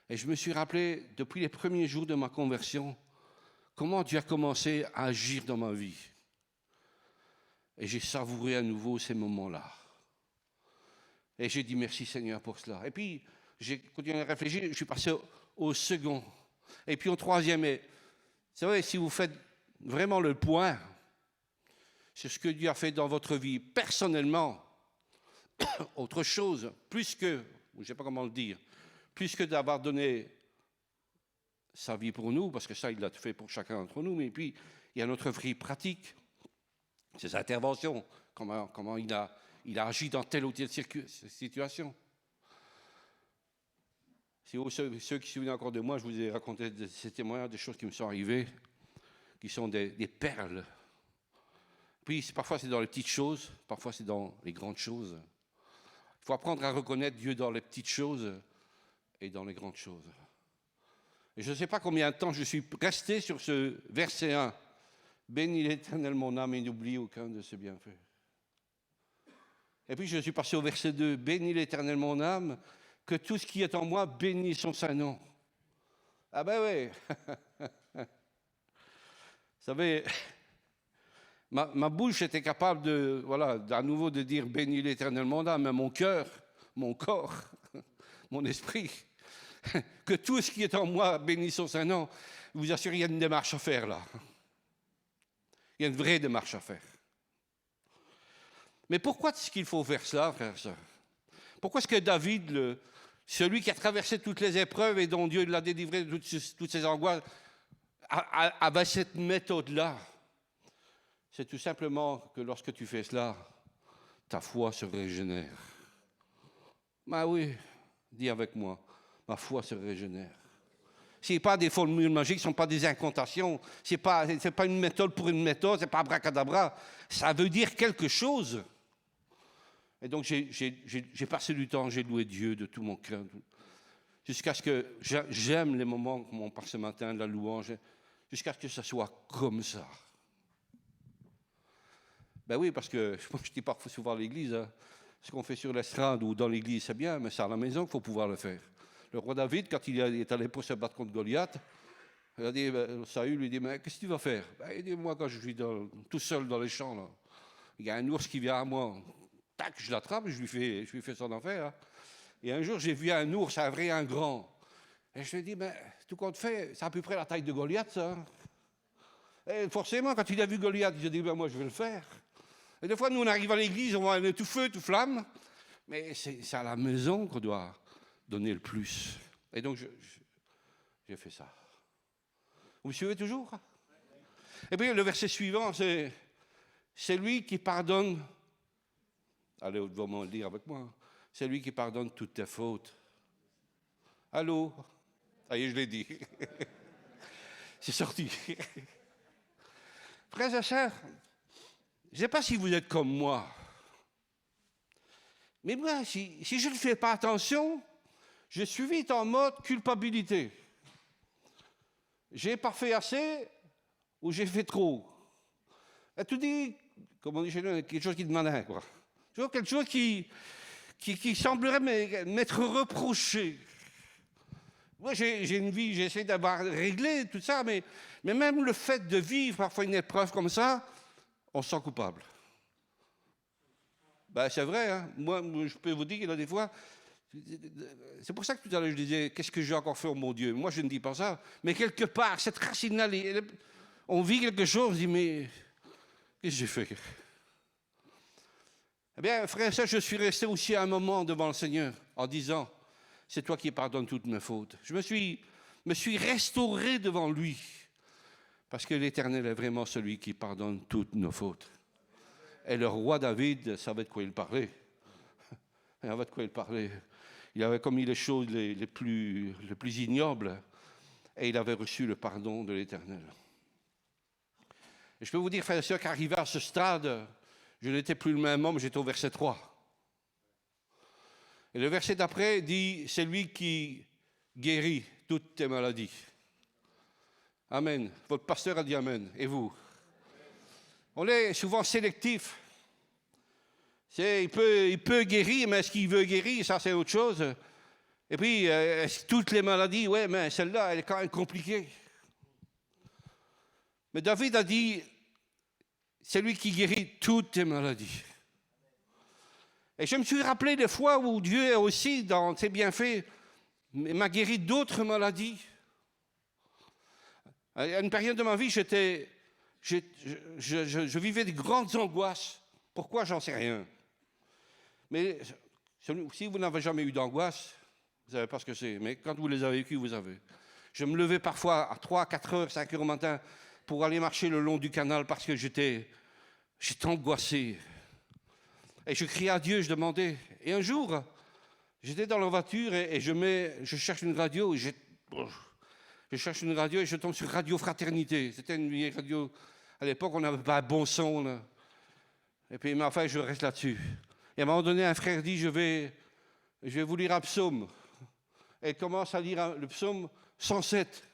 Et je me suis rappelé, depuis les premiers jours de ma conversion, comment Dieu a commencé à agir dans ma vie. Et j'ai savouré à nouveau ces moments-là. Et j'ai dit merci Seigneur pour cela. Et puis, j'ai continué à réfléchir, je suis passé au second. Et puis au troisième. Et vous savez, si vous faites vraiment le point sur ce que Dieu a fait dans votre vie, personnellement, autre chose, plus que, je ne sais pas comment le dire, plus que d'avoir donné sa vie pour nous, parce que ça, il l'a fait pour chacun d'entre nous, mais puis, il y a notre vie pratique, ses interventions, comment il a agi dans telle ou telle situation. Si ceux qui se souviennent encore de moi, je vous ai raconté ces témoignages, des choses qui me sont arrivées, qui sont des perles. Puis parfois c'est dans les petites choses, parfois c'est dans les grandes choses. Il faut apprendre à reconnaître Dieu dans les petites choses et dans les grandes choses. Et je ne sais pas combien de temps je suis resté sur ce verset 1. Bénis l'Éternel mon âme et n'oublie aucun de ses bienfaits. Et puis je suis passé au verset 2. Bénis l'Éternel mon âme, que tout ce qui est en moi bénisse son saint nom. Ah ben oui. Vous savez, ma bouche était capable de, voilà, à nouveau de dire bénis l'Éternel mon âme, mais mon cœur, mon corps, mon esprit, que tout ce qui est en moi bénisse son saint nom. Je vous assure, il y a une démarche à faire là. Il y a une vraie démarche à faire. Mais pourquoi est-ce qu'il faut faire cela, frères et sœurs? Pourquoi est-ce que David, celui qui a traversé toutes les épreuves et dont Dieu l'a délivré de toutes ses angoisses, avait cette méthode-là? C'est tout simplement que lorsque tu fais cela, ta foi se régénère. Ben oui, dis avec moi, ma foi se régénère. Ce n'est pas des formules magiques, ce ne sont pas des incantations, ce n'est pas une méthode pour une méthode, ce n'est pas abracadabra. Ça veut dire quelque chose. Et donc j'ai passé du temps, j'ai loué Dieu de tout mon cœur, jusqu'à ce que j'aime les moments comme on parle ce matin de la louange, jusqu'à ce que ça soit comme ça. Ben oui, parce que moi, je dis parfois souvent à l'église, hein, ce qu'on fait sur l'estrade ou dans l'église, c'est bien, mais c'est à la maison qu'il faut pouvoir le faire. Le roi David, quand il est allé pour se battre contre Goliath, il a dit, Saül lui dit, mais qu'est-ce que tu vas faire? Ben, il dit, moi, quand je suis tout seul dans les champs, là, il y a un ours qui vient à moi, tac, je l'attrape, je lui fais son affaire. Hein. Et un jour, j'ai vu un ours, un vrai, un grand. Et je lui ai dit, mais tout compte fait, c'est à peu près la taille de Goliath, ça. Et forcément, quand il a vu Goliath, il a dit, ben, moi, je vais le faire. Et des fois, nous, on arrive à l'église, on est tout feu, tout flamme, mais c'est à la maison qu'on doit donner le plus. Et donc, j'ai fait ça. Vous me suivez toujours? Et puis, le verset suivant, c'est lui qui pardonne. Allez, vous devez me le dire avec moi. C'est lui qui pardonne toutes tes fautes. Allô? Ça y est, je l'ai dit. C'est sorti. Frères et sœurs, je ne sais pas si vous êtes comme moi, mais moi, si je ne fais pas attention, je suis vite en mode culpabilité. J'ai pas fait assez ou j'ai fait trop. Et tout dit, comme on dit chez nous, quelque chose qui demande rien, quoi. Toujours quelque chose qui semblerait m'être reproché. Moi, j'ai une vie, j'essaie d'avoir réglé tout ça, mais même le fait de vivre parfois une épreuve comme ça, on se sent coupable. Ben, c'est vrai, hein. Moi, je peux vous dire qu'il y a des fois, c'est pour ça que tout à l'heure je disais, qu'est-ce que j'ai encore fait, oh mon Dieu? Moi, je ne dis pas ça, mais quelque part, cette racine-là, on vit quelque chose, on se dit, mais qu'est-ce que j'ai fait? Eh bien, frère et sœur, je suis resté aussi un moment devant le Seigneur en disant, c'est toi qui pardonnes toutes mes fautes. Je me suis restauré devant lui, parce que l'Éternel est vraiment celui qui pardonne toutes nos fautes. Et le roi David savait de quoi il parlait. Il savait de quoi il parlait. Il avait commis les choses les plus ignobles et il avait reçu le pardon de l'Éternel. Et je peux vous dire, frères et sœurs, qu'arrivé à ce stade, je n'étais plus le même homme, j'étais au verset 3. Et le verset d'après dit, c'est lui qui guérit toutes tes maladies. Amen. Votre pasteur a dit amen. Et vous? On est souvent sélectif. Il peut guérir, mais est-ce qu'il veut guérir? Ça, c'est autre chose. Et puis, toutes les maladies, ouais, mais celle-là, elle est quand même compliquée. Mais David a dit, c'est lui qui guérit toutes tes maladies. Et je me suis rappelé des fois où Dieu aussi, dans ses bienfaits, m'a guéri d'autres maladies. À une période de ma vie, je vivais de grandes angoisses. Pourquoi? J'en sais rien. Mais si vous n'avez jamais eu d'angoisse, vous ne savez pas ce que c'est. Mais quand vous les avez vécues, vous avez. Je me levais parfois à 3, 4 heures, 5 heures au matin pour aller marcher le long du canal parce que j'étais angoissé. Et je criais à Dieu, je demandais. Et un jour, j'étais dans la voiture et je cherche une radio. Je cherche une radio et je tombe sur Radio Fraternité. C'était une vieille radio. À l'époque, on n'avait pas un bon son. Là. Et puis, mais enfin, je reste là-dessus. Et à un moment donné, un frère dit, je vais vous lire un psaume. Et il commence à lire le psaume 107.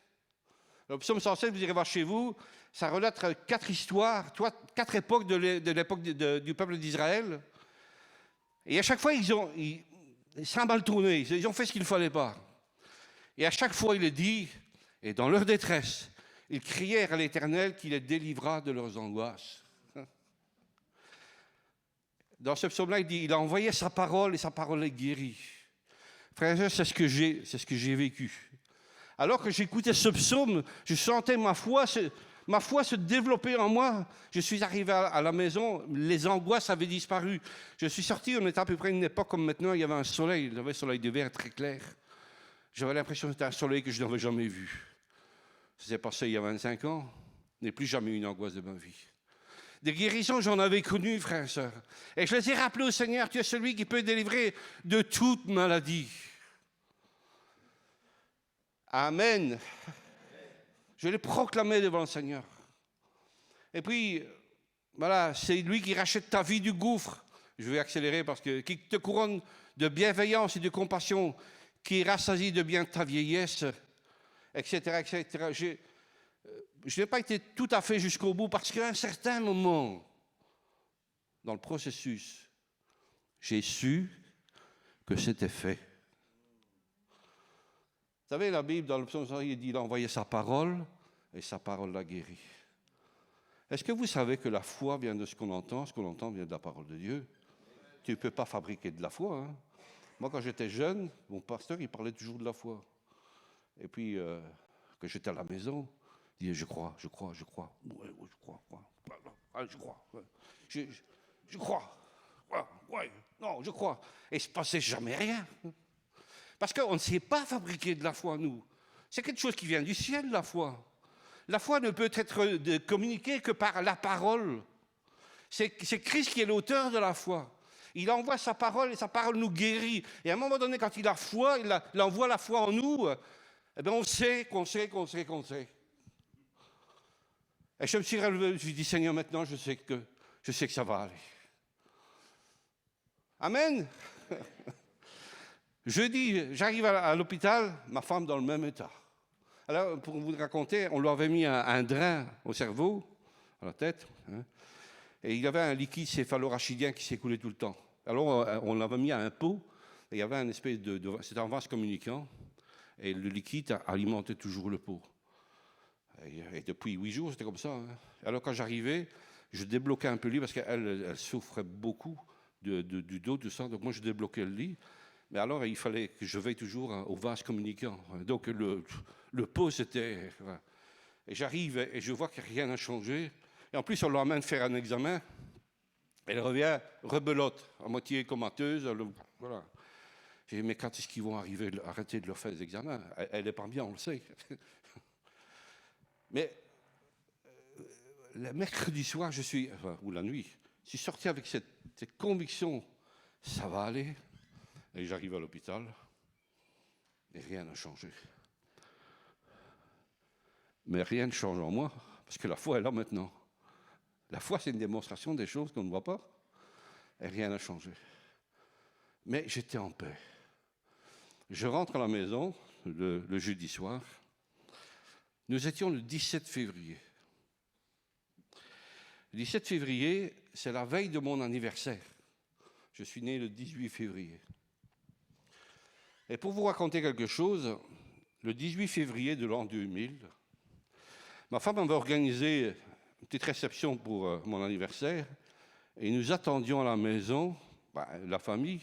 Le psaume 107, vous irez voir chez vous, ça relate 4 histoires, 4 époques de l'époque du peuple d'Israël. Et à chaque fois, ça a mal tourné. Ils ont fait ce qu'il ne fallait pas. Et à chaque fois, il est dit, et dans leur détresse, ils crièrent à l'Éternel qui les délivra de leurs angoisses. Dans ce psaume-là, il dit, il a envoyé sa parole et sa parole les guérit. Frères et sœurs, c'est ce que j'ai vécu. Alors que j'écoutais ce psaume, je sentais ma foi se développer en moi. Je suis arrivé à la maison, les angoisses avaient disparu. Je suis sorti, on était à peu près à une époque comme maintenant, il y avait un soleil, un soleil d'hiver très clair. J'avais l'impression que c'était un soleil que je n'avais jamais vu. Ça s'est passé il y a 25 ans, je n'ai plus jamais eu une angoisse de ma vie. Des guérisons, j'en avais connu, frères et sœurs. Et je les ai rappelés au Seigneur, tu es celui qui peut délivrer de toute maladie. Amen. Je l'ai proclamé devant le Seigneur. Et puis, voilà, c'est lui qui rachète ta vie du gouffre. Je vais accélérer parce que qui te couronne de bienveillance et de compassion, qui rassasie de bien ta vieillesse, etc., etc. Je n'ai pas été tout à fait jusqu'au bout parce qu'à un certain moment, dans le processus, j'ai su que c'était fait. Vous savez, la Bible, dans le psaume, il dit, il a envoyé sa parole et sa parole l'a guéri. Est-ce que vous savez que la foi vient de ce qu'on entend vient de la parole de Dieu? Tu ne peux pas fabriquer de la foi. Hein? Moi, quand j'étais jeune, mon pasteur, il parlait toujours de la foi. Et puis, quand j'étais à la maison, il disait, je crois. Ouais, je crois. Je crois. Ouais, non, je crois. Et il ne se passait jamais rien. Parce qu'on ne sait pas fabriquer de la foi, nous. C'est quelque chose qui vient du ciel, la foi. La foi ne peut être communiquée que par la parole. C'est Christ qui est l'auteur de la foi. Il envoie sa parole et sa parole nous guérit. Et à un moment donné, quand il a foi, il envoie la foi en nous, eh bien on sait qu'on sait. Et je me suis relevé, je me suis dit, Seigneur, maintenant, je sais que ça va aller. Amen. Jeudi, j'arrive à l'hôpital, ma femme dans le même état. Alors, pour vous raconter, on lui avait mis un drain au cerveau, à la tête, hein, et il y avait un liquide céphalorachidien qui s'écoulait tout le temps. Alors, on l'avait mis à un pot, et il y avait un espèce c'était un vase communicant, et le liquide alimentait toujours le pot. Et depuis 8 jours, c'était comme ça. Hein. Alors, quand j'arrivais, je débloquais un peu le lit, parce qu'elle souffrait beaucoup du dos, tout ça, donc moi, je débloquais le lit. Mais alors, il fallait que je veille toujours au vase communicant. Donc, le pot, c'était... Et j'arrive et je vois que rien n'a changé. Et en plus, on l'emmène faire un examen. Elle revient rebelote, à moitié comateuse. Voilà. J'ai dit, mais quand est-ce qu'ils vont arrêter de leur faire des examens? Elle n'est pas bien, on le sait. Mais le mercredi soir, ou la nuit, je suis sorti avec cette conviction, ça va aller. Et j'arrive à l'hôpital, et rien n'a changé. Mais rien ne change en moi, parce que la foi est là maintenant. La foi, c'est une démonstration des choses qu'on ne voit pas, et rien n'a changé. Mais j'étais en paix. Je rentre à la maison, le jeudi soir. Nous étions le 17 février. Le 17 février, c'est la veille de mon anniversaire. Je suis né le 18 février. Et pour vous raconter quelque chose, le 18 février de l'an 2000, ma femme avait organisé une petite réception pour mon anniversaire et nous attendions à la maison, la famille,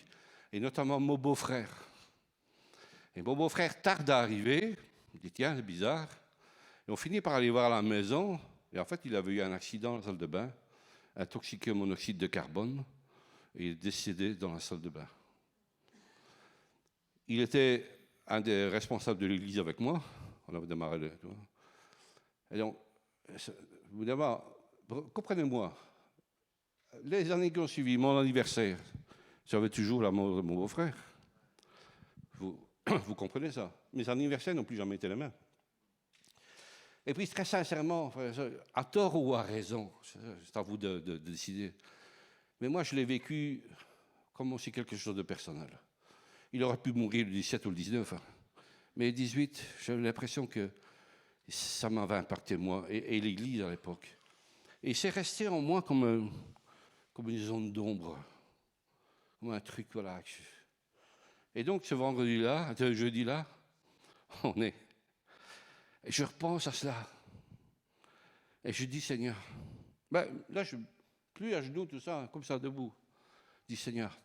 et notamment mon beau-frère. Et mon beau-frère tarde à arriver, il dit tiens, c'est bizarre. Et on finit par aller voir à la maison, et en fait il avait eu un accident dans la salle de bain, intoxiqué au monoxyde de carbone, et il est décédé dans la salle de bain. Il était un des responsables de l'église avec moi. On avait démarré. Et donc, comprenez-moi, les années qui ont suivi mon anniversaire, j'avais toujours la mort de mon beau-frère. Vous comprenez ça? Mes anniversaires n'ont plus jamais été les mêmes. Et puis, très sincèrement, à tort ou à raison, c'est à vous de décider. Mais moi, je l'ai vécu comme aussi quelque chose de personnel. Il aurait pu mourir le 17 ou le 19. Hein. Mais le 18, j'avais l'impression que ça m'avait impacté, moi, et l'Église à l'époque. Et c'est resté en moi comme une zone d'ombre. comme un truc, voilà. Et donc, ce jeudi-là, et je repense à cela. Et je dis, Seigneur, là, je suis plus à genoux, tout ça, comme ça, debout. Je dis, Seigneur,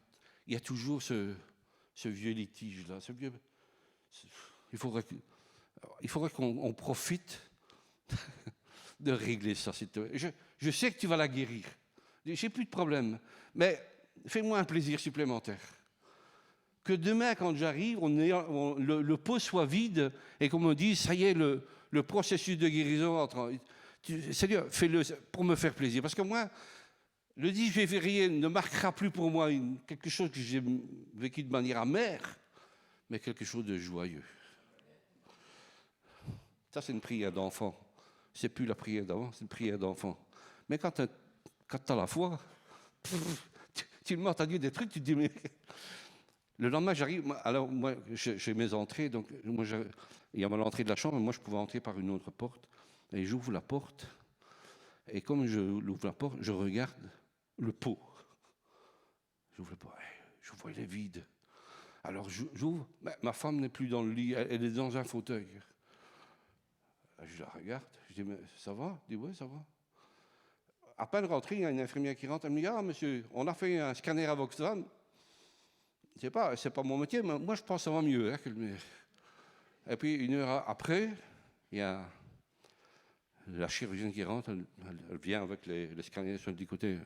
il y a toujours ce vieux litige-là, il faudrait qu'on profite de régler ça. Je sais que tu vas la guérir. J'ai plus de problème. Mais fais-moi un plaisir supplémentaire. Que demain, quand j'arrive, le pot soit vide et qu'on me dise, ça y est, le processus de guérison entre. Seigneur, fais-le pour me faire plaisir. Parce que moi, le 10 février ne marquera plus pour moi quelque chose que j'ai vécu de manière amère, mais quelque chose de joyeux. Ça, c'est une prière d'enfant. C'est plus la prière d'avant, c'est une prière d'enfant. Mais quand tu as la foi, tu demandes à Dieu des trucs, tu te dis, mais... Le lendemain, j'arrive, alors moi, j'ai mes entrées, donc moi, il y a l'entrée de la chambre, moi, je pouvais entrer par une autre porte, et j'ouvre la porte, et comme je l'ouvre la porte, je regarde le pot. J'ouvre le pot, je vois, il est vide. Alors, j'ouvre, ma femme n'est plus dans le lit, elle est dans un fauteuil. Je la regarde, je dis, mais ça va? Elle dit, oui, ça va. À peine rentrée, il y a une infirmière qui rentre, elle me dit, ah, monsieur, on a fait un scanner à Voxvan. C'est pas mon métier, mais moi je pense que ça va mieux. Hein, Et puis une heure après, il y a la chirurgienne qui rentre, elle vient avec les scanners sur le dit côté.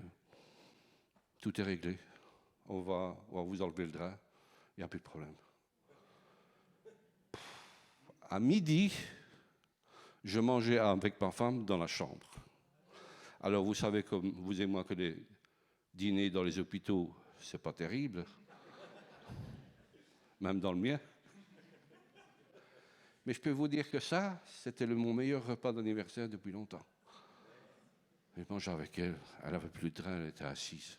Tout est réglé. On va vous enlever le drap. Il n'y a plus de problème. À midi, je mangeais avec ma femme dans la chambre. Alors vous savez comme vous et moi que les dîners dans les hôpitaux, c'est pas terrible. Même dans le mien. Mais je peux vous dire que ça, c'était mon meilleur repas d'anniversaire depuis longtemps. Je mangeais avec elle, elle n'avait plus de train, elle était assise.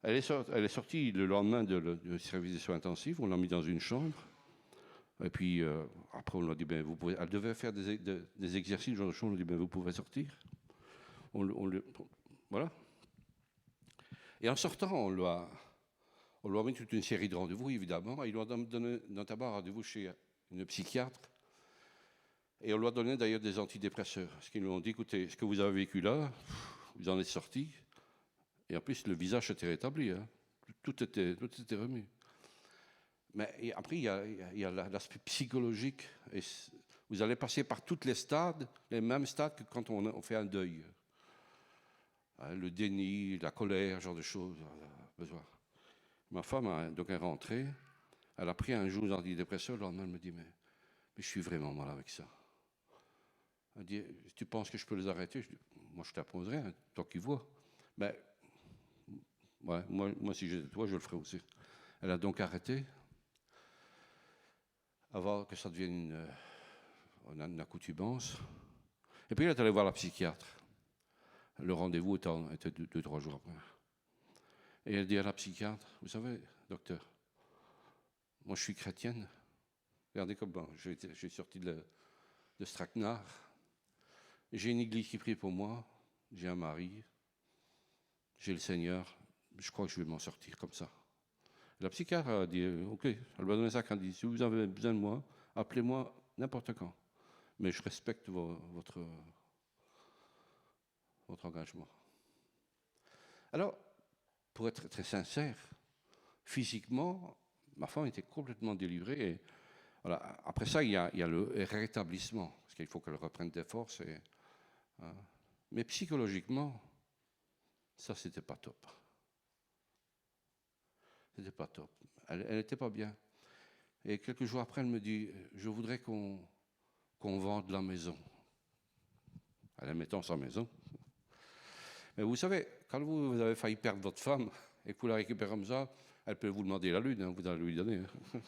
Elle est sortie le lendemain du service de soins intensifs, on l'a mis dans une chambre. Et puis après, on lui a dit, ben, vous pouvez. Elle devait faire des exercices dans la chambre, on lui a dit, ben, vous pouvez sortir. Voilà. Et en sortant, on lui a mis toute une série de rendez-vous, évidemment. Il lui a donné notamment un rendez-vous chez une psychiatre. Et on lui a donné d'ailleurs des antidépresseurs. Parce qu'ils lui ont dit, écoutez, ce que vous avez vécu là, vous en êtes sorti. Et en plus, le visage était rétabli. Hein. Tout était remis. Mais après, il y a l'aspect psychologique. Et vous allez passer par tous les mêmes stades que quand on fait un deuil. Le déni, la colère, ce genre de choses. Besoin. Ma femme donc est rentrée, elle a pris un jour d'antidépresseur, le lendemain elle me dit mais je suis vraiment mal avec ça. Elle dit, tu penses que je peux les arrêter? Je dis, moi je t'imposerai, hein, toi qui vois. Mais ouais, moi si j'étais toi, je le ferais aussi. Elle a donc arrêté, avant que ça devienne une accoutumance. Et puis elle est allée voir la psychiatre. Le rendez-vous était 2-3 jours après. Et elle dit à la psychiatre, vous savez, docteur, moi je suis chrétienne. Regardez comment j'ai sorti de Stracknard. J'ai une église qui prie pour moi, j'ai un mari, j'ai le Seigneur, je crois que je vais m'en sortir comme ça. Et la psychiatre a dit, ok, elle m'a donné ça quand elle dit, si vous avez besoin de moi, appelez-moi n'importe quand. Mais je respecte votre engagement. Alors, pour être très sincère, physiquement, ma femme était complètement délivrée. Et voilà. Après ça, il y a le rétablissement, parce qu'il faut qu'elle reprenne des forces. Mais psychologiquement, ça, c'était pas top. C'était pas top. Elle n'était pas bien. Et quelques jours après, elle me dit, je voudrais qu'on vende la maison. Elle aimait tant sa maison. Mais vous savez, quand vous avez failli perdre votre femme et que vous la récupérez comme ça, elle peut vous demander la lune, hein, vous allez lui donner. Hein.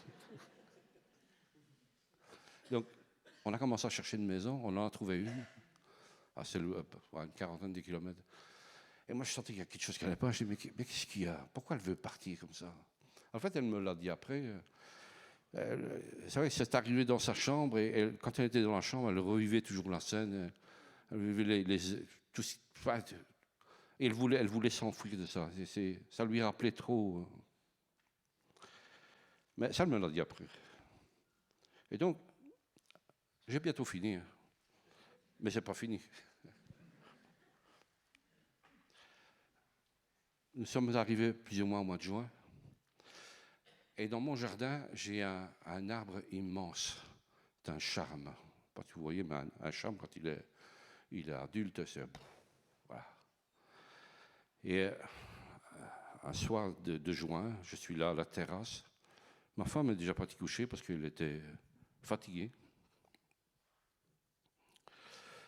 Donc, on a commencé à chercher une maison, on en a trouvé une, à une quarantaine de kilomètres. Et moi, je sentais qu'il y a quelque chose qui n'allait pas. Je me dis, mais qu'est-ce qu'il y a? Pourquoi elle veut partir comme ça? En fait, elle me l'a dit après. C'est vrai que c'est arrivé dans sa chambre, et quand elle était dans la chambre, elle revivait toujours la scène. Elle revivait Et elle voulait s'enfuir de ça. Ça lui rappelait trop. Mais ça me l'a dit après. Et donc, j'ai bientôt fini. Mais ce n'est pas fini. Nous sommes arrivés plus ou moins au mois de juin. Et dans mon jardin, j'ai un arbre immense. C'est un charme. Pas que vous voyez, mais un charme, quand il est adulte, c'est... Voilà. Et un soir de juin, je suis là à la terrasse. Ma femme est déjà partie coucher parce qu'elle était fatiguée.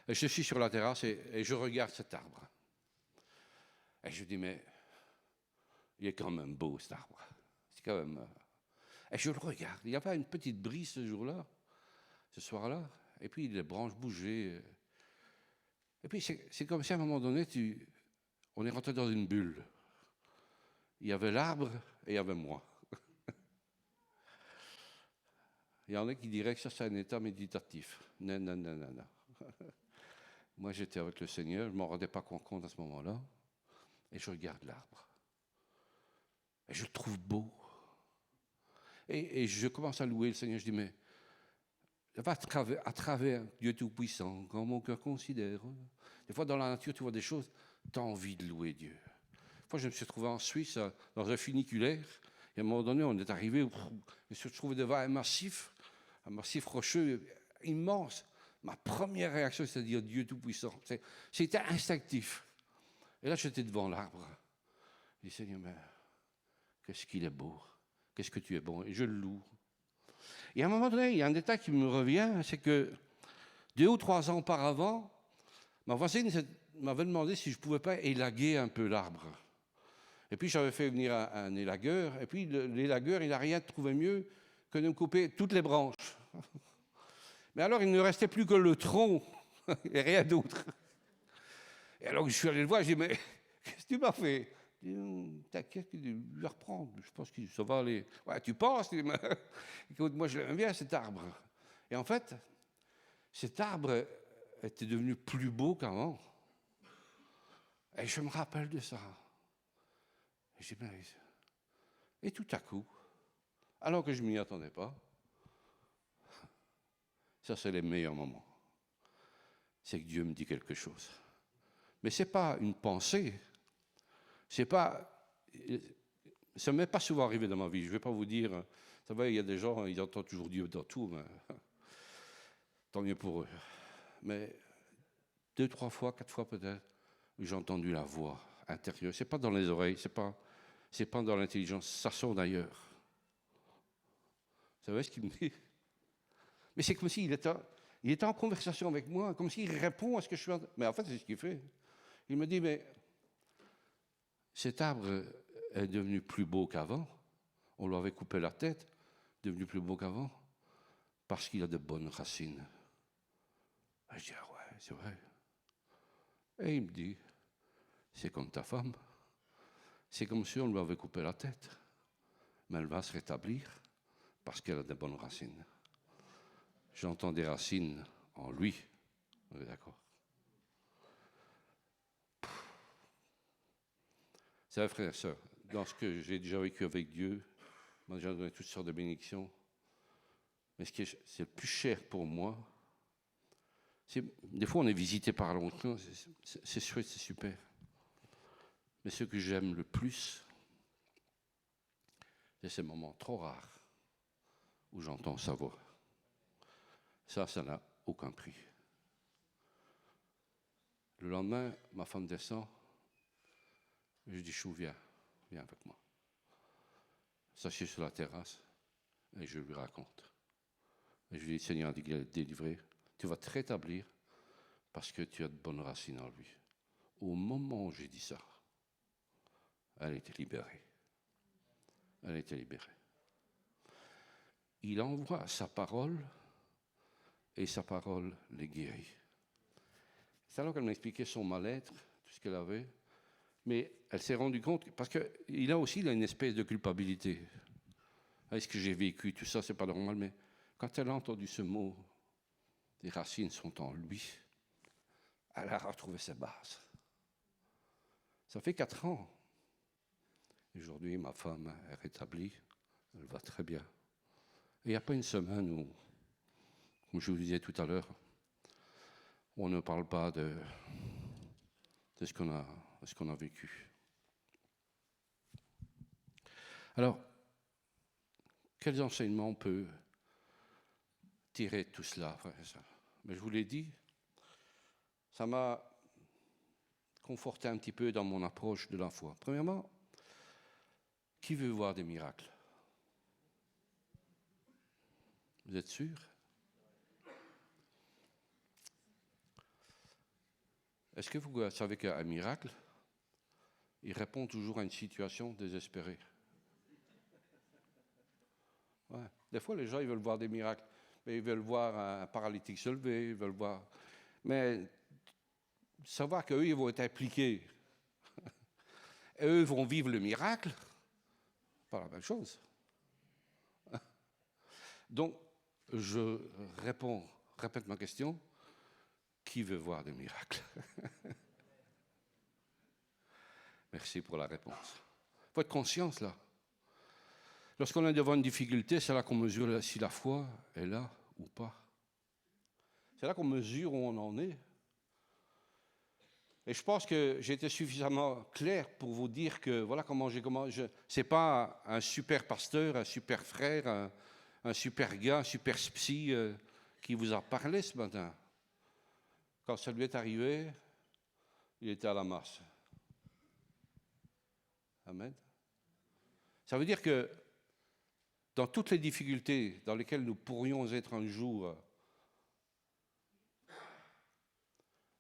Et je suis sur la terrasse et je regarde cet arbre. Et je dis, mais il est quand même beau, cet arbre. C'est quand même... Et je le regarde. Il y avait une petite brise ce jour-là, ce soir-là. Et puis les branches bougeaient. Et puis c'est comme si à un moment donné, on est rentré dans une bulle. Il y avait l'arbre et il y avait moi. Il y en a qui diraient que ça, c'est un état méditatif. Non, non, non, non, non. Moi, j'étais avec le Seigneur, je ne m'en rendais pas compte à ce moment-là. Et je regarde l'arbre. Et je le trouve beau. Et je commence à louer le Seigneur. Je dis, mais à travers Dieu Tout-Puissant, quand mon cœur considère. Des fois, dans la nature, tu vois des choses, tu as envie de louer Dieu. Une fois, je me suis trouvé en Suisse, dans un funiculaire. Et à un moment donné, on est arrivé, je me suis trouvé devant un massif rocheux immense. Ma première réaction, c'est de dire Dieu Tout-Puissant. C'était instinctif. Et là, j'étais devant l'arbre. Je dis, Seigneur, mais qu'est-ce qu'il est beau. Qu'est-ce que tu es bon. Et je le loue. Et à un moment donné, il y a un détail qui me revient, c'est que 2 ou 3 ans auparavant, ma voisine m'avait demandé si je ne pouvais pas élaguer un peu l'arbre. Et puis j'avais fait venir un élagueur, et puis l'élagueur, il n'a rien trouvé mieux que de me couper toutes les branches. Mais alors, il ne restait plus que le tronc, et rien d'autre. Et alors, je suis allé le voir, je dis, mais qu'est-ce que tu m'as fait? T'inquiète, je vais reprendre. Je pense que ça va aller. Ouais, tu penses? Écoute, moi, je l'aime bien, cet arbre. Et en fait, cet arbre était devenu plus beau qu'avant. Et je me rappelle de ça. Et j'ai dit, et tout à coup, alors que je ne m'y attendais pas, ça, c'est les meilleurs moments. C'est que Dieu me dit quelque chose. Mais ce n'est pas une pensée. C'est pas... Ça ne m'est pas souvent arrivé dans ma vie. Je ne vais pas vous dire... Ça va, il y a des gens, ils entendent toujours Dieu dans tout, mais tant mieux pour eux. Mais 2, 3 fois, 4 fois peut-être, j'ai entendu la voix intérieure. Ce n'est pas dans les oreilles, ce n'est pas dans l'intelligence, ça sort d'ailleurs. Vous savez ce qu'il me dit? Mais c'est comme s'il était en conversation avec moi, comme s'il répond à ce que je suis en train... Mais en fait, c'est ce qu'il fait. Il me dit, mais cet arbre est devenu plus beau qu'avant. On lui avait coupé la tête, devenu plus beau qu'avant, parce qu'il a de bonnes racines. Et je dis, ah ouais, c'est vrai. Et il me dit, c'est comme ta femme. C'est comme si on lui avait coupé la tête. Mais elle va se rétablir parce qu'elle a de bonnes racines. J'entends des racines en lui. On est d'accord? C'est vrai, frères et sœurs, dans ce que j'ai déjà vécu avec Dieu, moi j'ai donné toutes sortes de bénédictions. Mais ce qui est le plus cher pour moi, des fois on est visité par l'autre, c'est chouette, c'est super. Mais ce que j'aime le plus, c'est ces moments trop rares où j'entends sa voix. Ça n'a aucun prix. Le lendemain, ma femme descend, je dis, Chou, viens avec moi. S'assied sur la terrasse et je lui raconte. Et je lui dis, Seigneur a dit qu'il allait te délivrer. Tu vas te rétablir parce que tu as de bonnes racines en lui. Au moment où j'ai dit ça, elle était libérée. Elle était libérée. Il envoie sa parole et sa parole les guérit. C'est alors qu'elle m'expliquait son mal-être, tout ce qu'elle avait. Mais elle s'est rendue compte, parce qu'il a aussi une espèce de culpabilité. Est-ce que j'ai vécu tout ça, c'est pas normal, mais quand elle a entendu ce mot, les racines sont en lui, elle a retrouvé ses bases. Ça fait 4 ans. Aujourd'hui, ma femme est rétablie. Elle va très bien. Et il n'y a pas une semaine où, comme je vous disais tout à l'heure, on ne parle pas de ce qu'on a vécu. Alors, quels enseignements on peut tirer de tout cela, frère et sœur? Mais je vous l'ai dit, ça m'a conforté un petit peu dans mon approche de la foi. Premièrement, qui veut voir des miracles? Vous êtes sûr? Est-ce que vous savez qu'un miracle, il répond toujours à une situation désespérée? Ouais. Des fois, les gens, ils veulent voir des miracles. Mais ils veulent voir un paralytique se lever, ils veulent voir... Mais savoir qu'eux, ils vont être impliqués, et eux vont vivre le miracle, pas la même chose. Donc, je répète ma question, qui veut voir des miracles? Merci pour la réponse. Il faut être conscient, là. Lorsqu'on est devant une difficulté, c'est là qu'on mesure si la foi est là ou pas. C'est là qu'on mesure où on en est. Et je pense que j'ai été suffisamment clair pour vous dire que voilà comment j'ai commencé. Ce n'est pas un super pasteur, un super frère, un super gars, un super psy qui vous a parlé ce matin. Quand ça lui est arrivé, il était à la masse. Amen. Ça veut dire que dans toutes les difficultés dans lesquelles nous pourrions être un jour,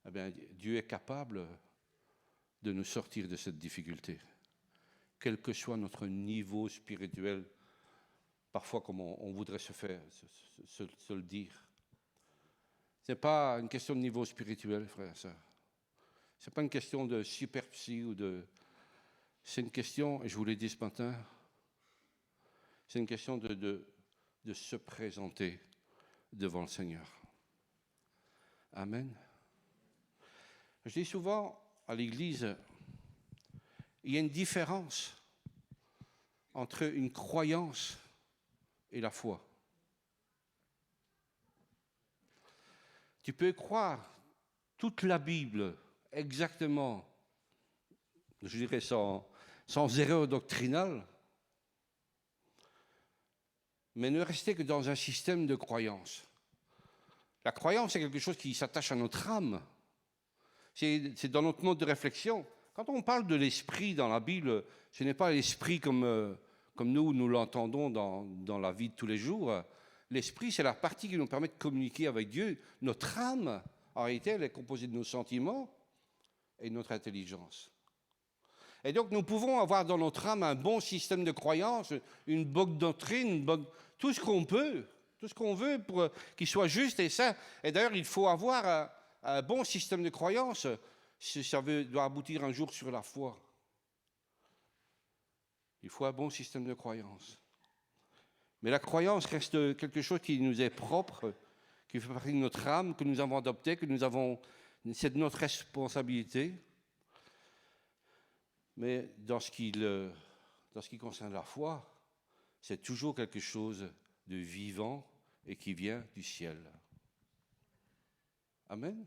eh bien, Dieu est capable de nous sortir de cette difficulté, quel que soit notre niveau spirituel, parfois comme on voudrait se le dire. Ce n'est pas une question de niveau spirituel, frère et sœur. Ce n'est pas une question de super psy ou de... C'est une question, et je vous l'ai dit ce matin, c'est une question de se présenter devant le Seigneur. Amen. Je dis souvent à l'Église, il y a une différence entre une croyance et la foi. Tu peux croire toute la Bible exactement, je dirais sans erreur doctrinale, mais ne rester que dans un système de croyance. La croyance, c'est quelque chose qui s'attache à notre âme. C'est dans notre mode de réflexion. Quand on parle de l'esprit dans la Bible, ce n'est pas l'esprit comme nous l'entendons dans la vie de tous les jours. L'esprit, c'est la partie qui nous permet de communiquer avec Dieu. Notre âme, en réalité, elle est composée de nos sentiments et de notre intelligence. Et donc, nous pouvons avoir dans notre âme un bon système de croyance, une bonne doctrine, tout ce qu'on peut, tout ce qu'on veut pour qu'il soit juste et sain. Et d'ailleurs, il faut avoir un bon système de croyance si ça doit aboutir un jour sur la foi. Il faut un bon système de croyance. Mais la croyance reste quelque chose qui nous est propre, qui fait partie de notre âme, que nous avons adopté, c'est de notre responsabilité. Mais dans ce qui concerne la foi, c'est toujours quelque chose de vivant et qui vient du ciel. Amen.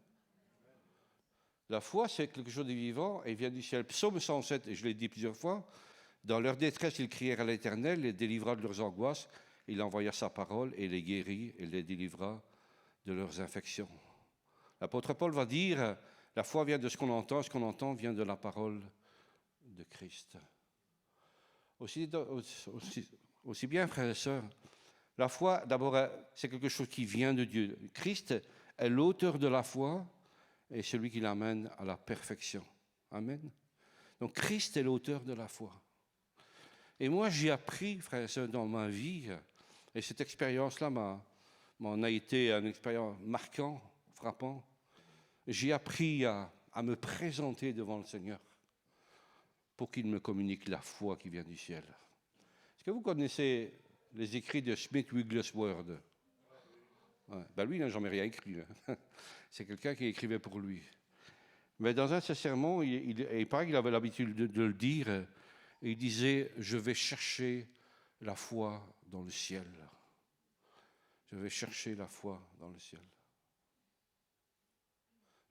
La foi, c'est quelque chose de vivant et vient du ciel. Psaume 107, et je l'ai dit plusieurs fois, dans leur détresse, ils crièrent à l'Éternel, les délivra de leurs angoisses, il envoya sa parole et les guérit et les délivra de leurs infections. L'apôtre Paul va dire, la foi vient de ce qu'on entend vient de la parole de Christ. Aussi bien, frères et sœurs, la foi, d'abord, c'est quelque chose qui vient de Dieu. Christ est l'auteur de la foi et celui qui l'amène à la perfection. Amen. Donc, Christ est l'auteur de la foi. Et moi, j'ai appris, frères et sœurs, dans ma vie, et cette expérience-là m'en a été une expérience marquante, frappante. J'ai appris à me présenter devant le Seigneur pour qu'il me communique la foi qui vient du ciel. Est-ce que vous connaissez les écrits de Smith Wigglesworth? Ouais. Ben lui, il n'a jamais rien écrit. C'est quelqu'un qui écrivait pour lui. Mais dans un de ses sermons, il paraît qu'il avait l'habitude de le dire, et il disait « Je vais chercher la foi dans le ciel. Je vais chercher la foi dans le ciel. »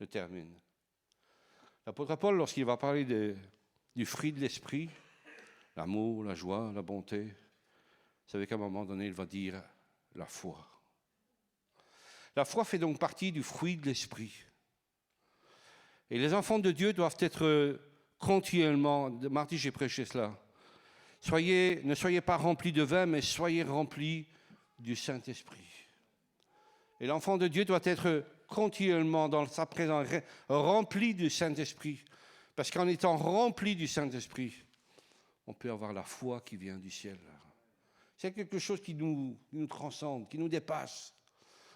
Je termine. L'apôtre Paul, lorsqu'il va parler du fruit de l'esprit, l'amour, la joie, la bonté, vous savez qu'à un moment donné, il va dire la foi. La foi fait donc partie du fruit de l'esprit. Et les enfants de Dieu doivent être continuellement, mardi j'ai prêché cela, ne soyez pas remplis de vin, mais soyez remplis du Saint-Esprit. Et l'enfant de Dieu doit être continuellement dans sa présence, rempli du Saint-Esprit. Parce qu'en étant rempli du Saint-Esprit, on peut avoir la foi qui vient du ciel. C'est quelque chose qui nous transcende, qui nous dépasse.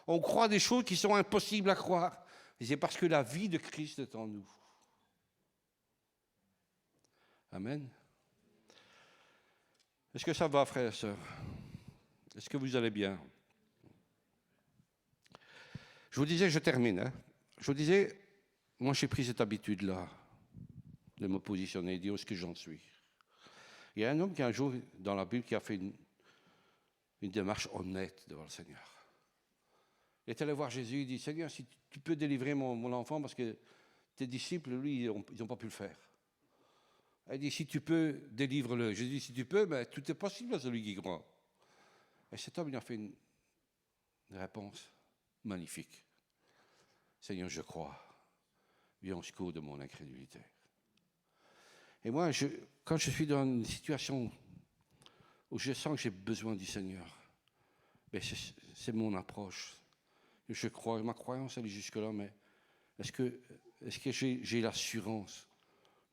On croit des choses qui sont impossibles à croire. Et c'est parce que la vie de Christ est en nous. Amen. Est-ce que ça va, frères et sœurs? Est-ce que vous allez bien? Je vous disais, je termine. Je vous disais, moi j'ai pris cette habitude-là de me positionner et dire où est-ce que j'en suis. Il y a un homme qui un jour, dans la Bible, qui a fait une démarche honnête devant le Seigneur. Il est allé voir Jésus, il dit, Seigneur, si tu peux délivrer mon enfant, parce que tes disciples, lui, ils n'ont pas pu le faire. Il dit, si tu peux, délivre-le. Jésus dit, si tu peux, mais tout est possible à celui qui croit. Et cet homme, il a fait une réponse magnifique. Seigneur, je crois. Viens au secours de mon incrédulité. Et moi, quand je suis dans une situation où je sens que j'ai besoin du Seigneur, ben c'est mon approche. Je crois, ma croyance, elle est jusque-là, mais est-ce que j'ai l'assurance,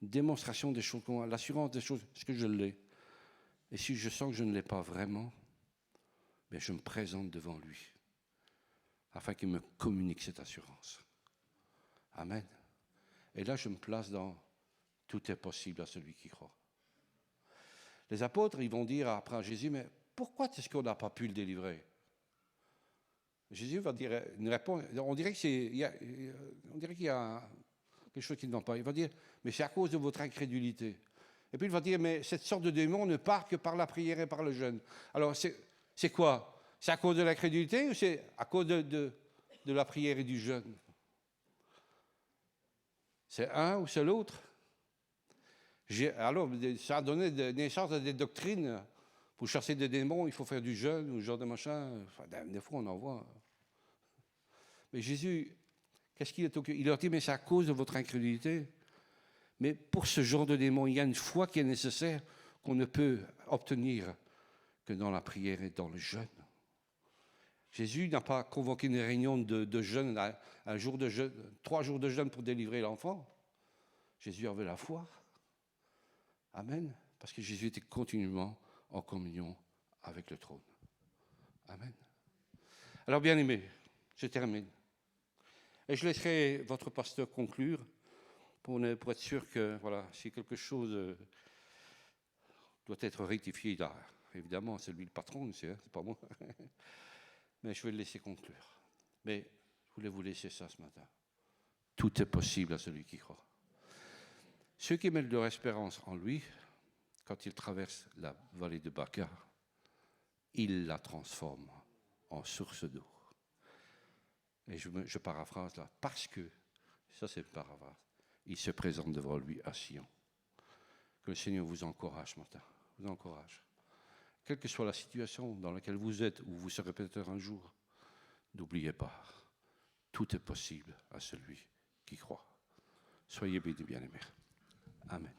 une démonstration des choses, l'assurance des choses, est-ce que je l'ai? Et si je sens que je ne l'ai pas vraiment, ben je me présente devant lui, afin qu'il me communique cette assurance. Amen. Et là, je me place dans « tout est possible à celui qui croit ». Les apôtres, ils vont dire après à Jésus, mais pourquoi est-ce qu'on n'a pas pu le délivrer? Jésus va dire une réponse, on dirait qu'il y a quelque chose qui ne va pas. Il va dire, mais c'est à cause de votre incrédulité. Et puis il va dire, mais cette sorte de démon ne part que par la prière et par le jeûne. Alors c'est quoi? C'est à cause de l'incrédulité ou c'est à cause de la prière et du jeûne? C'est un ou c'est l'autre? Alors, ça a donné naissance à des doctrines. Pour chasser des démons, il faut faire du jeûne ou ce genre de machin. Enfin, des fois, on en voit. Mais Jésus, qu'est-ce qu'il est occupé? Il leur dit, mais c'est à cause de votre incrédulité. Mais pour ce genre de démons, il y a une foi qui est nécessaire qu'on ne peut obtenir que dans la prière et dans le jeûne. Jésus n'a pas convoqué une réunion de jeûne, un jour de jeûne, 3 jours de jeûne pour délivrer l'enfant. Jésus avait la foi. Amen. Parce que Jésus était continuellement en communion avec le trône. Amen. Alors, bien aimés, je termine. Et je laisserai votre pasteur conclure pour être sûr que, voilà, si quelque chose doit être rectifié, là, évidemment, c'est lui le patron, c'est pas moi. Mais je vais le laisser conclure. Mais je voulais vous laisser ça ce matin. Tout est possible à celui qui croit. Ceux qui mettent leur espérance en lui, quand ils traversent la vallée de Baca, il la transforme en source d'eau. Et je paraphrase là, parce que, ça c'est une paraphrase, il se présente devant lui à Sion. Que le Seigneur vous encourage ce matin, vous encourage. Quelle que soit la situation dans laquelle vous êtes, ou vous serez peut-être un jour, n'oubliez pas, tout est possible à celui qui croit. Soyez bénis, bien-aimés. Amen.